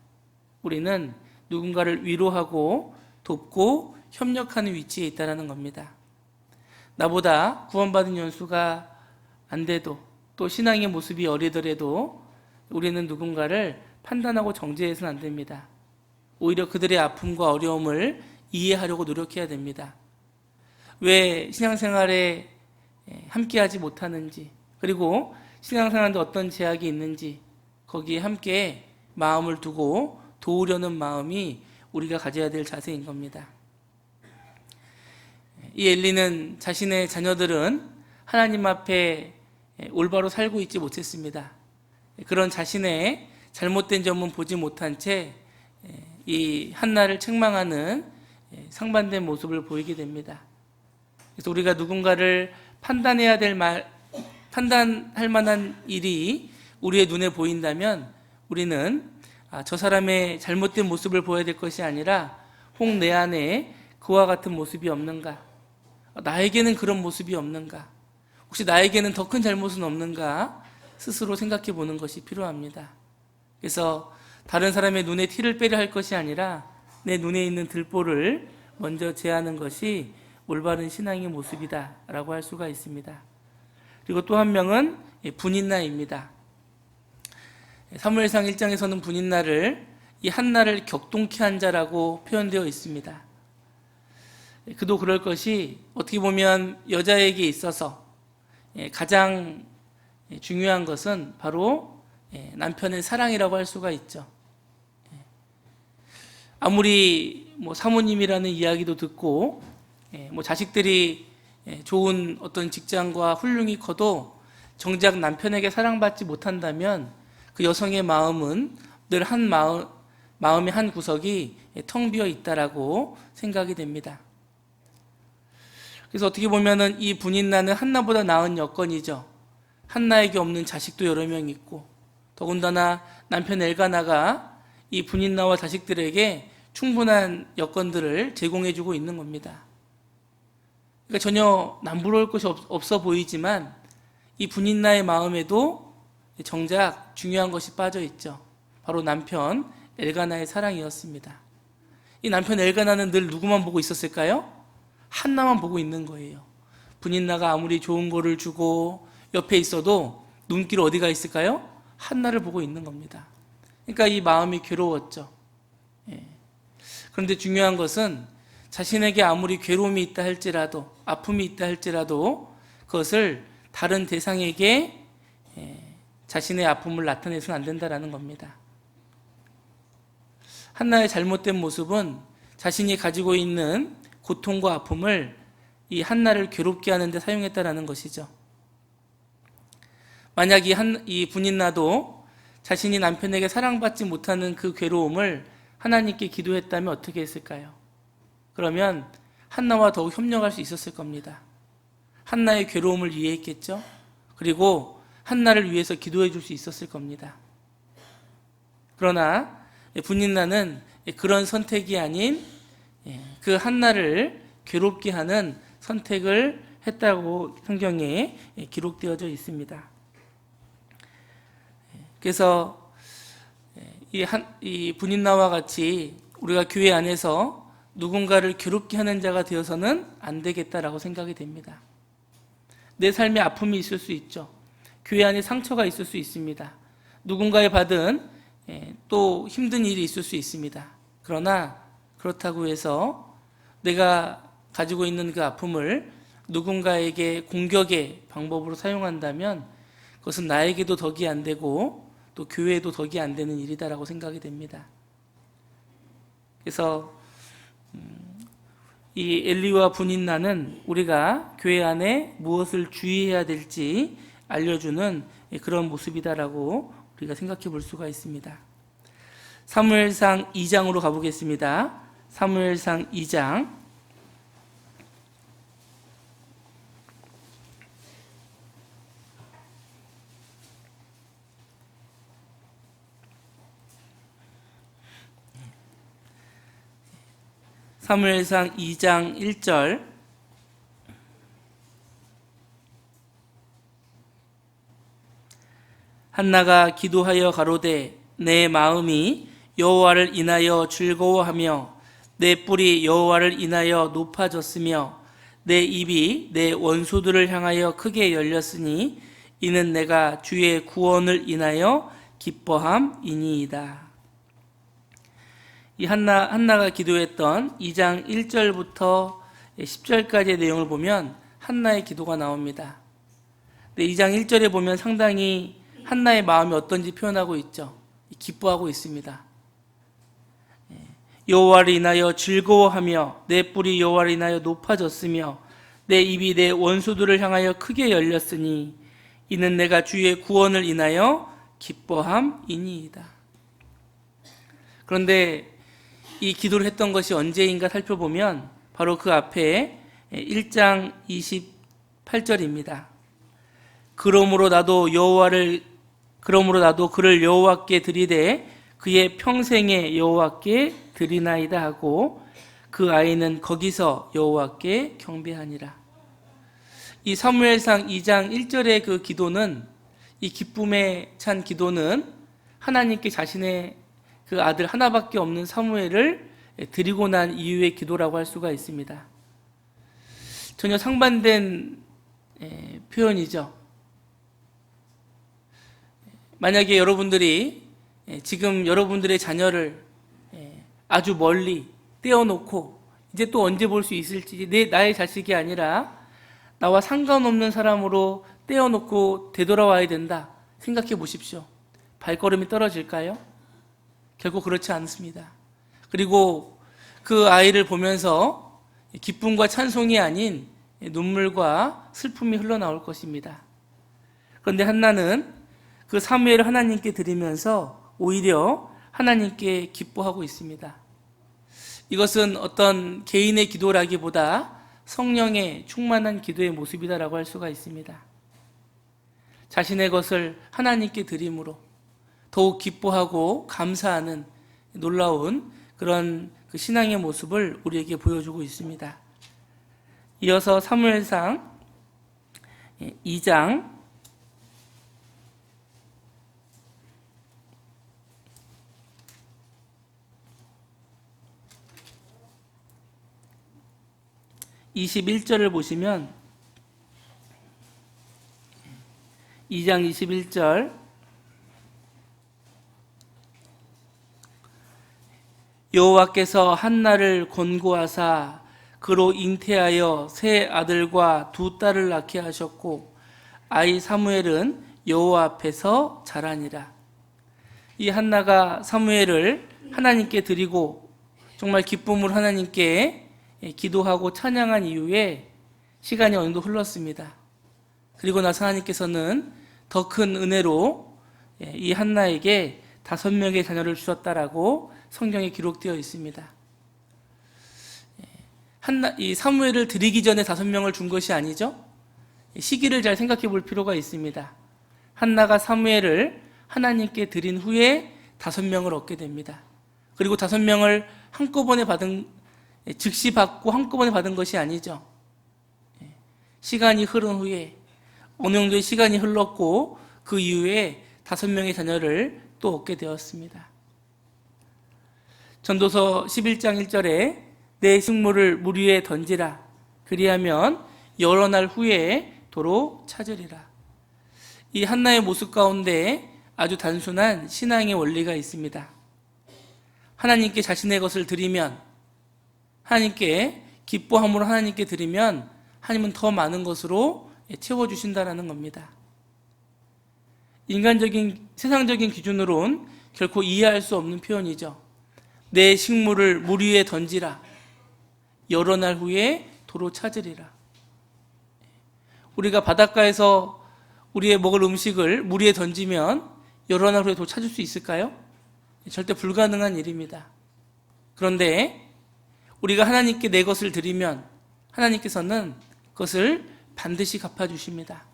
우리는 누군가를 위로하고 돕고 협력하는 위치에 있다는 겁니다. 나보다 구원받은 연수가 안 돼도 또 신앙의 모습이 어리더라도 우리는 누군가를 판단하고 정죄해서는 안 됩니다. 오히려 그들의 아픔과 어려움을 이해하려고 노력해야 됩니다. 왜 신앙생활에 함께하지 못하는지, 그리고 신앙생활에 어떤 제약이 있는지 거기에 함께 마음을 두고 도우려는 마음이 우리가 가져야 될 자세인 겁니다. 이 엘리는 자신의 자녀들은 하나님 앞에 올바로 살고 있지 못했습니다. 그런 자신의 잘못된 점은 보지 못한 채 이 한나를 책망하는 상반된 모습을 보이게 됩니다. 그래서 우리가 누군가를 판단할 만한 일이 우리의 눈에 보인다면 우리는 저 사람의 잘못된 모습을 보여야 될 것이 아니라 혹 내 안에 그와 같은 모습이 없는가? 나에게는 그런 모습이 없는가? 혹시 나에게는 더 큰 잘못은 없는가? 스스로 생각해 보는 것이 필요합니다. 그래서 다른 사람의 눈에 티를 빼려 할 것이 아니라 내 눈에 있는 들보를 먼저 제하는 것이 올바른 신앙의 모습이다 라고 할 수가 있습니다. 그리고 또 한 명은 분인나입니다. 사무엘상 1장에서는 분인나를 이 한나를 격동케 한 자라고 표현되어 있습니다. 그도 그럴 것이 어떻게 보면 여자에게 있어서 가장 중요한 것은 바로 남편의 사랑이라고 할 수가 있죠. 아무리 사모님이라는 이야기도 듣고 자식들이 좋은 어떤 직장과 훌륭히 커도 정작 남편에게 사랑받지 못한다면 그 여성의 마음은 늘 마음의 한 구석이 텅 비어 있다라고 생각이 됩니다. 그래서 어떻게 보면은 이 분인나는 한나보다 나은 여건이죠. 한나에게 없는 자식도 여러 명 있고 더군다나 남편 엘가나가 이 분인나와 자식들에게 충분한 여건들을 제공해주고 있는 겁니다. 그러니까 전혀 남부러울 것이 없어 보이지만 이 분인나의 마음에도 정작 중요한 것이 빠져 있죠. 바로 남편 엘가나의 사랑이었습니다. 이 남편 엘가나는 늘 누구만 보고 있었을까요? 한나만 보고 있는 거예요. 분인나가 아무리 좋은 거를 주고 옆에 있어도 눈길 어디가 있을까요? 한나를 보고 있는 겁니다. 그러니까 이 마음이 괴로웠죠. 그런데 중요한 것은 자신에게 아무리 괴로움이 있다 할지라도 아픔이 있다 할지라도 그것을 다른 대상에게 자신의 아픔을 나타내서는 안 된다는 겁니다. 한나의 잘못된 모습은 자신이 가지고 있는 고통과 아픔을 이 한나를 괴롭게 하는데 사용했다라는 것이죠. 만약 이 분인나도 자신이 남편에게 사랑받지 못하는 그 괴로움을 하나님께 기도했다면 어떻게 했을까요? 그러면 한나와 더욱 협력할 수 있었을 겁니다. 한나의 괴로움을 이해했겠죠? 그리고 한나를 위해서 기도해 줄 수 있었을 겁니다. 그러나 분인나는 그런 선택이 아닌 그 한나를 괴롭게 하는 선택을 했다고 성경에 기록되어져 있습니다. 그래서 이 분인나와 같이 우리가 교회 안에서 누군가를 괴롭게 하는 자가 되어서는 안 되겠다라고 생각이 됩니다. 내 삶에 아픔이 있을 수 있죠. 교회 안에 상처가 있을 수 있습니다. 누군가의 받은 또 힘든 일이 있을 수 있습니다. 그러나 그렇다고 해서 내가 가지고 있는 그 아픔을 누군가에게 공격의 방법으로 사용한다면 그것은 나에게도 덕이 안 되고 또 교회에도 덕이 안 되는 일이다라고 생각이 됩니다. 그래서 이 엘리와 분인나는 우리가 교회 안에 무엇을 주의해야 될지 알려주는 그런 모습이다라고 우리가 생각해 볼 수가 있습니다. 사무엘상 2장으로 가보겠습니다. 사무엘상 2장 사무엘상 2장 1절 한나가 기도하여 가로되 내 마음이 여호와를 인하여 즐거워하며 내 뿔이 여호와를 인하여 높아졌으며 내 입이 내 원수들을 향하여 크게 열렸으니 이는 내가 주의 구원을 인하여 기뻐함이니이다. 이 한나가 기도했던 2장 1절부터 10절까지의 내용을 보면 한나의 기도가 나옵니다. 2장 1절에 보면 상당히 한나의 마음이 어떤지 표현하고 있죠. 기뻐하고 있습니다. 여호와를 인하여 즐거워하며 내 뿔이 여호와를 인하여 높아졌으며 내 입이 내 원수들을 향하여 크게 열렸으니 이는 내가 주의 구원을 인하여 기뻐함이니이다. 그런데 이 기도를 했던 것이 언제인가 살펴보면 바로 그 앞에 1장 28절입니다. 그러므로 나도 그를 여호와께 드리되 그의 평생에 여호와께 드리나이다 하고 그 아이는 거기서 여호와께 경배하니라. 이 사무엘상 2장 1절의 그 기도는, 이 기쁨에 찬 기도는 하나님께 자신의 그 아들 하나밖에 없는 사무엘을 드리고 난 이후의 기도라고 할 수가 있습니다. 전혀 상반된 표현이죠. 만약에 여러분들이 지금 여러분들의 자녀를 아주 멀리 떼어놓고 이제 또 언제 볼 수 있을지, 나의 자식이 아니라 나와 상관없는 사람으로 떼어놓고 되돌아와야 된다 생각해 보십시오. 발걸음이 떨어질까요? 결국 그렇지 않습니다. 그리고 그 아이를 보면서 기쁨과 찬송이 아닌 눈물과 슬픔이 흘러나올 것입니다. 그런데 한나는 그 사무엘을 하나님께 드리면서 오히려 하나님께 기뻐하고 있습니다. 이것은 어떤 개인의 기도라기보다 성령의 충만한 기도의 모습이다라고 할 수가 있습니다. 자신의 것을 하나님께 드림으로 더욱 기뻐하고 감사하는 놀라운 그런 그 신앙의 모습을 우리에게 보여주고 있습니다. 이어서 사무엘상 2장 21절을 보시면 2장 21절 여호와께서 한나를 권고하사 그로 잉태하여 세 아들과 두 딸을 낳게 하셨고 아이 사무엘은 여호와 앞에서 자라니라. 이 한나가 사무엘을 하나님께 드리고 정말 기쁨으로 하나님께 기도하고 찬양한 이후에 시간이 어느 정도 흘렀습니다. 그리고 나서 하나님께서는 더 큰 은혜로 이 한나에게 5명의 자녀를 주셨다라고 성경에 기록되어 있습니다. 이 사무엘을 드리기 전에 5명을 준 것이 아니죠. 시기를 잘 생각해 볼 필요가 있습니다. 한나가 사무엘을 하나님께 드린 후에 5명을 얻게 됩니다. 그리고 5명을 한꺼번에 즉시 받고 한꺼번에 받은 것이 아니죠. 시간이 흐른 후에 어느 정도의 시간이 흘렀고 그 이후에 5명의 자녀를 또 얻게 되었습니다. 전도서 11장 1절에 내 식물을 물 위에 던지라 그리하면 여러 날 후에 도로 찾으리라. 이 한나의 모습 가운데 아주 단순한 신앙의 원리가 있습니다. 하나님께 자신의 것을 드리면, 하나님께 기뻐함으로 하나님께 드리면 하나님은 더 많은 것으로 채워주신다는 겁니다. 인간적인, 세상적인 기준으로는 결코 이해할 수 없는 표현이죠. 내 식물을 물 위에 던지라. 여러 날 후에 도로 찾으리라. 우리가 바닷가에서 우리의 먹을 음식을 물 위에 던지면 여러 날 후에 도 찾을 수 있을까요? 절대 불가능한 일입니다. 그런데 우리가 하나님께 내 것을 드리면 하나님께서는 그것을 반드시 갚아주십니다.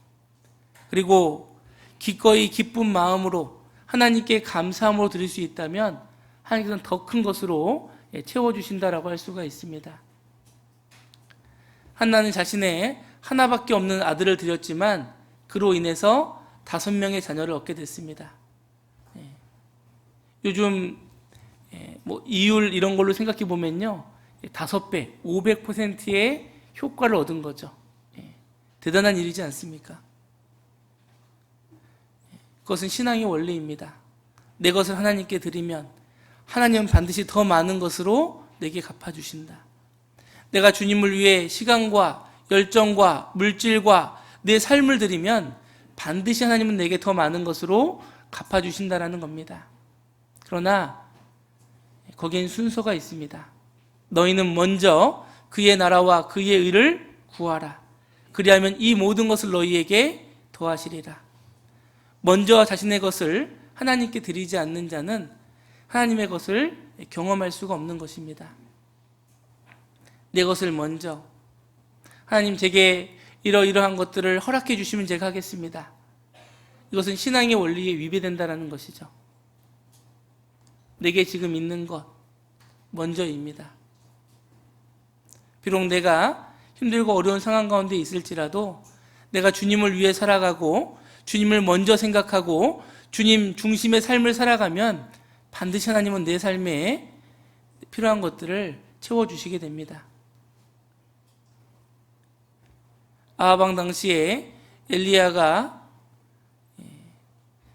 그리고 기꺼이 기쁜 마음으로 하나님께 감사함으로 드릴 수 있다면 하나님께서는 더 큰 것으로 채워주신다라고 할 수가 있습니다. 한나는 자신의 하나밖에 없는 아들을 드렸지만 그로 인해서 5명의 자녀를 얻게 됐습니다. 요즘 이율 이런 걸로 생각해 보면요, 5배, 500%의 효과를 얻은 거죠. 대단한 일이지 않습니까? 그것은 신앙의 원리입니다. 내 것을 하나님께 드리면 하나님은 반드시 더 많은 것으로 내게 갚아주신다. 내가 주님을 위해 시간과 열정과 물질과 내 삶을 드리면 반드시 하나님은 내게 더 많은 것으로 갚아주신다라는 겁니다. 그러나 거기엔 순서가 있습니다. 너희는 먼저 그의 나라와 그의 의를 구하라. 그리하면 이 모든 것을 너희에게 더하시리라. 먼저 자신의 것을 하나님께 드리지 않는 자는 하나님의 것을 경험할 수가 없는 것입니다. 내 것을 먼저, 하나님 제게 이러이러한 것들을 허락해 주시면 제가 하겠습니다. 이것은 신앙의 원리에 위배된다는 것이죠. 내게 지금 있는 것 먼저입니다. 비록 내가 힘들고 어려운 상황 가운데 있을지라도 내가 주님을 위해 살아가고 주님을 먼저 생각하고 주님 중심의 삶을 살아가면 반드시 하나님은 내 삶에 필요한 것들을 채워주시게 됩니다. 아하방 당시에 엘리야가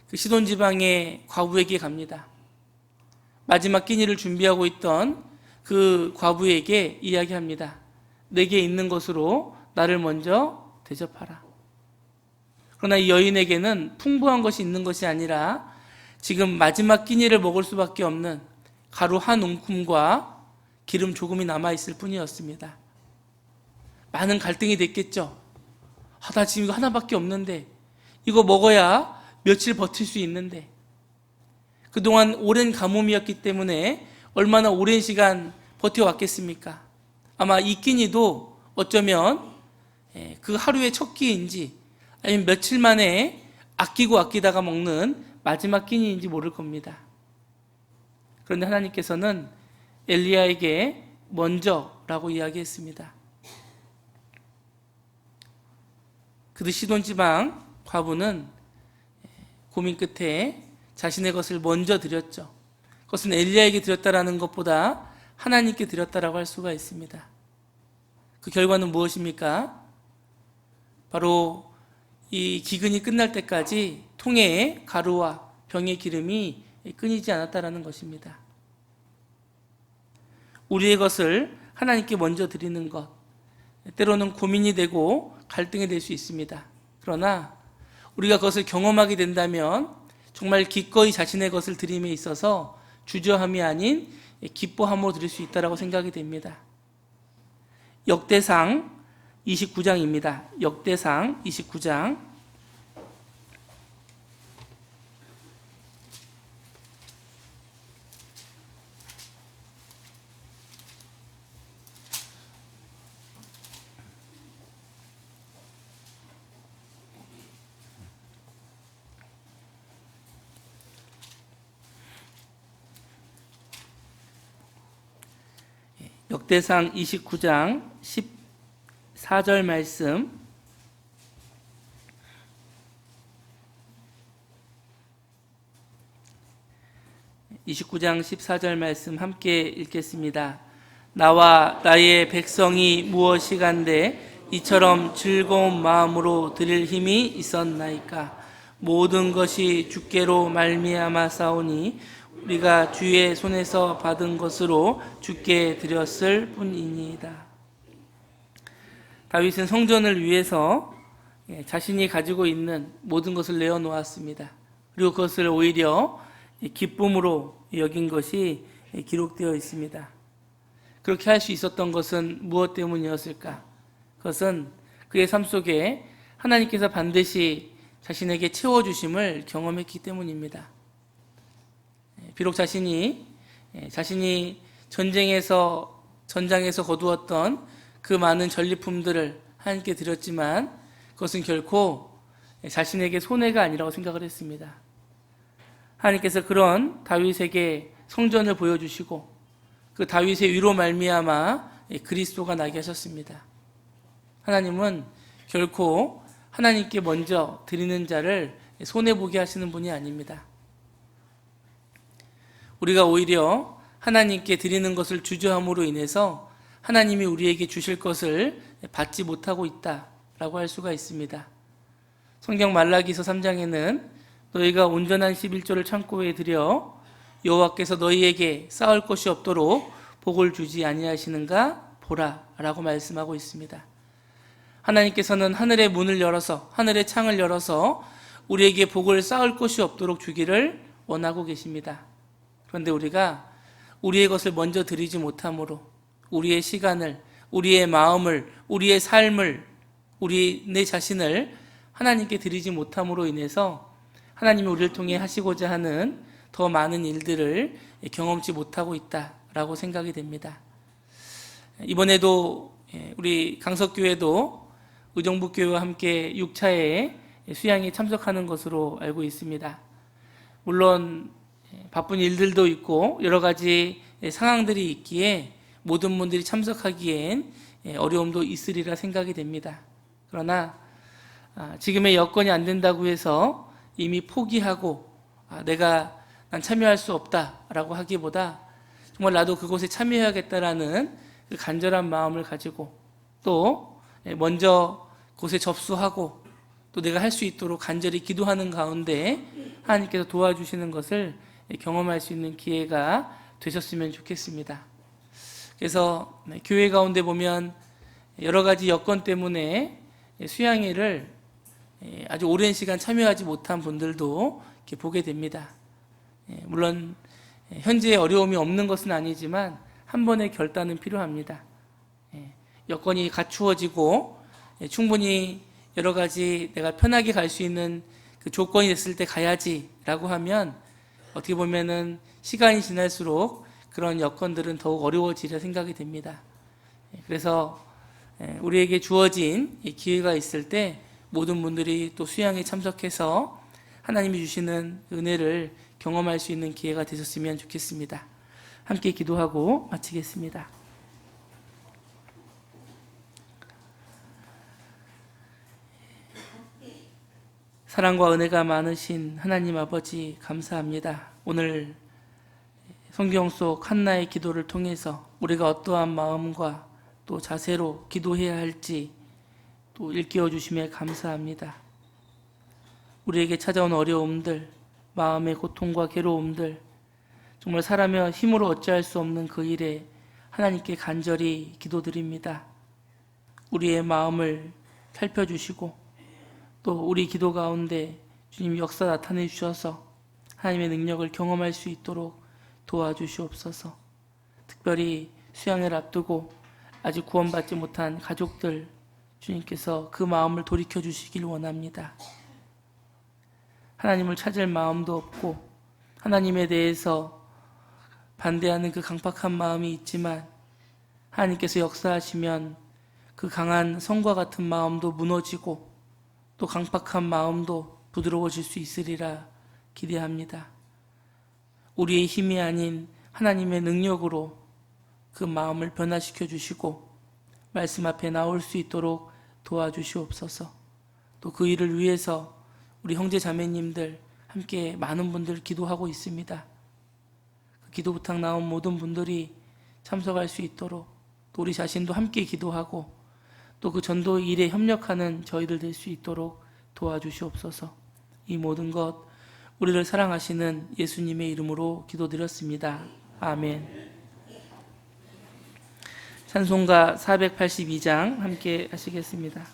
그 시돈 지방의 과부에게 갑니다. 마지막 끼니를 준비하고 있던 그 과부에게 이야기합니다. 내게 있는 것으로 나를 먼저 대접하라. 그러나 이 여인에게는 풍부한 것이 있는 것이 아니라 지금 마지막 끼니를 먹을 수밖에 없는 가루 한 움큼과 기름 조금이 남아있을 뿐이었습니다. 많은 갈등이 됐겠죠. 나 지금 이거 하나밖에 없는데 이거 먹어야 며칠 버틸 수 있는데, 그동안 오랜 가뭄이었기 때문에 얼마나 오랜 시간 버텨왔겠습니까? 아마 이 끼니도 어쩌면 그 하루의 첫 끼인지 아니면 며칠 만에 아끼다가 먹는 마지막 끼니인지 모를 겁니다. 그런데 하나님께서는 엘리야에게 먼저라고 이야기했습니다. 그도 시돈 지방 과부는 고민 끝에 자신의 것을 먼저 드렸죠. 그것은 엘리야에게 드렸다라는 것보다 하나님께 드렸다라고 할 수가 있습니다. 그 결과는 무엇입니까? 바로 이 기근이 끝날 때까지 통에 가루와 병의 기름이 끊이지 않았다라는 것입니다. 우리의 것을 하나님께 먼저 드리는 것, 때로는 고민이 되고 갈등이 될 수 있습니다. 그러나 우리가 그것을 경험하게 된다면 정말 기꺼이 자신의 것을 드림에 있어서 주저함이 아닌 기뻐함으로 드릴 수 있다고 생각이 됩니다. 역대상 29장입니다. 역대상 29장. 역대상 29장 14절 말씀. (29장 14절) 말씀 함께 읽겠습니다. 나와 나의 백성이 무엇이간데 이처럼 즐거운 마음으로 드릴 힘이 있었나이까. 모든 것이 주께로 말미암아 싸우니 우리가 주의 손에서 받은 것으로 주께 드렸을 뿐이니이다. 다윗은 성전을 위해서 자신이 가지고 있는 모든 것을 내어놓았습니다. 그리고 그것을 오히려 기쁨으로 여긴 것이 기록되어 있습니다. 그렇게 할 수 있었던 것은 무엇 때문이었을까? 그것은 그의 삶 속에 하나님께서 반드시 자신에게 채워주심을 경험했기 때문입니다. 비록 자신이 전장에서 거두었던 그 많은 전리품들을 하나님께 드렸지만 그것은 결코 자신에게 손해가 아니라고 생각을 했습니다. 하나님께서 그런 다윗에게 성전을 보여주시고 그 다윗의 위로 말미암아 그리스도가 나게 하셨습니다. 하나님은 결코 하나님께 먼저 드리는 자를 손해보게 하시는 분이 아닙니다. 우리가 오히려 하나님께 드리는 것을 주저함으로 인해서 하나님이 우리에게 주실 것을 받지 못하고 있다라고 할 수가 있습니다. 성경 말라기서 3장에는 너희가 온전한 11조를 창고에 들여 여호와께서 너희에게 쌓을 것이 없도록 복을 주지 아니하시는가 보라 라고 말씀하고 있습니다. 하나님께서는 하늘의 문을 열어서 하늘의 창을 열어서 우리에게 복을 쌓을 것이 없도록 주기를 원하고 계십니다. 그런데 우리가 우리의 것을 먼저 드리지 못함으로 우리의 시간을, 우리의 마음을, 우리의 삶을, 내 자신을 하나님께 드리지 못함으로 인해서 하나님이 우리를 통해 하시고자 하는 더 많은 일들을 경험치 못하고 있다라고 생각이 됩니다. 이번에도 우리 강석교회도 의정부교회와 함께 6차에 수양에 참석하는 것으로 알고 있습니다. 물론 바쁜 일들도 있고 여러 가지 상황들이 있기에 모든 분들이 참석하기엔 어려움도 있으리라 생각이 됩니다. 그러나 지금의 여건이 안 된다고 해서 이미 포기하고 난 참여할 수 없다라고 하기보다 정말 나도 그곳에 참여해야겠다라는 그 간절한 마음을 가지고 또 먼저 곳에 접수하고 또 내가 할 수 있도록 간절히 기도하는 가운데 하나님께서 도와주시는 것을 경험할 수 있는 기회가 되셨으면 좋겠습니다. 그래서 교회 가운데 보면 여러 가지 여건 때문에 수양회를 아주 오랜 시간 참여하지 못한 분들도 이렇게 보게 됩니다. 물론 현재 어려움이 없는 것은 아니지만 한 번의 결단은 필요합니다. 여건이 갖추어지고 충분히 여러 가지 내가 편하게 갈 수 있는 그 조건이 됐을 때 가야지라고 하면 어떻게 보면은 시간이 지날수록 그런 여건들은 더욱 어려워지려 생각이 됩니다. 그래서 우리에게 주어진 기회가 있을 때 모든 분들이 또 수양에 참석해서 하나님이 주시는 은혜를 경험할 수 있는 기회가 되셨으면 좋겠습니다. 함께 기도하고 마치겠습니다. 사랑과 은혜가 많으신 하나님 아버지 감사합니다. 오늘 성경 속 한나의 기도를 통해서 우리가 어떠한 마음과 또 자세로 기도해야 할지 또 일깨워 주심에 감사합니다. 우리에게 찾아온 어려움들, 마음의 고통과 괴로움들, 정말 사람의 힘으로 어찌할 수 없는 그 일에 하나님께 간절히 기도드립니다. 우리의 마음을 살펴주시고 또 우리 기도 가운데 주님 역사 나타내 주셔서 하나님의 능력을 경험할 수 있도록 도와주시옵소서. 특별히 수양회를 앞두고 아직 구원받지 못한 가족들, 주님께서 그 마음을 돌이켜 주시길 원합니다. 하나님을 찾을 마음도 없고 하나님에 대해서 반대하는 그 강팍한 마음이 있지만 하나님께서 역사하시면 그 강한 성과 같은 마음도 무너지고 또 강팍한 마음도 부드러워질 수 있으리라 기대합니다. 우리의 힘이 아닌 하나님의 능력으로 그 마음을 변화시켜 주시고 말씀 앞에 나올 수 있도록 도와주시옵소서. 또 그 일을 위해서 우리 형제 자매님들 함께 많은 분들 기도하고 있습니다. 그 기도 부탁 나온 모든 분들이 참석할 수 있도록 또 우리 자신도 함께 기도하고 또 그 전도 일에 협력하는 저희들 될 수 있도록 도와주시옵소서. 이 모든 것 우리를 사랑하시는 예수님의 이름으로 기도드렸습니다. 아멘. 찬송가 482장 함께 하시겠습니다.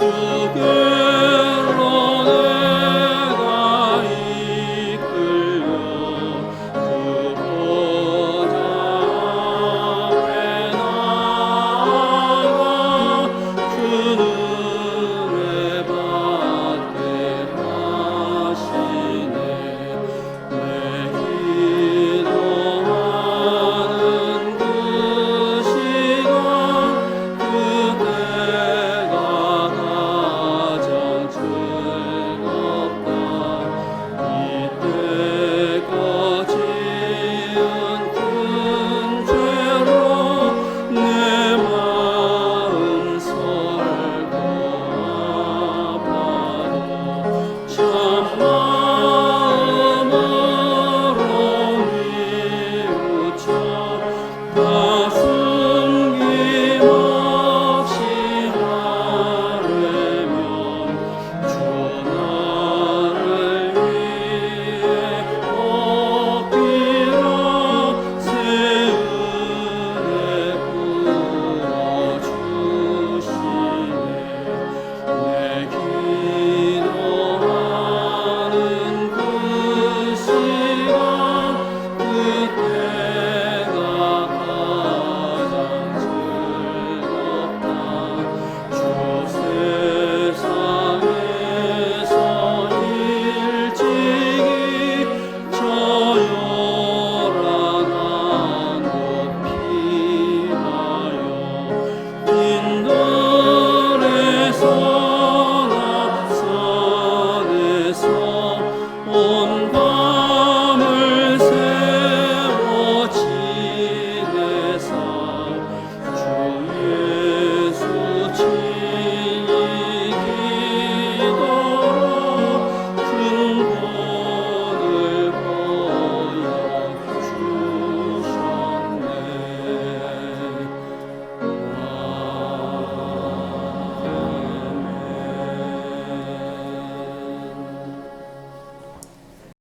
주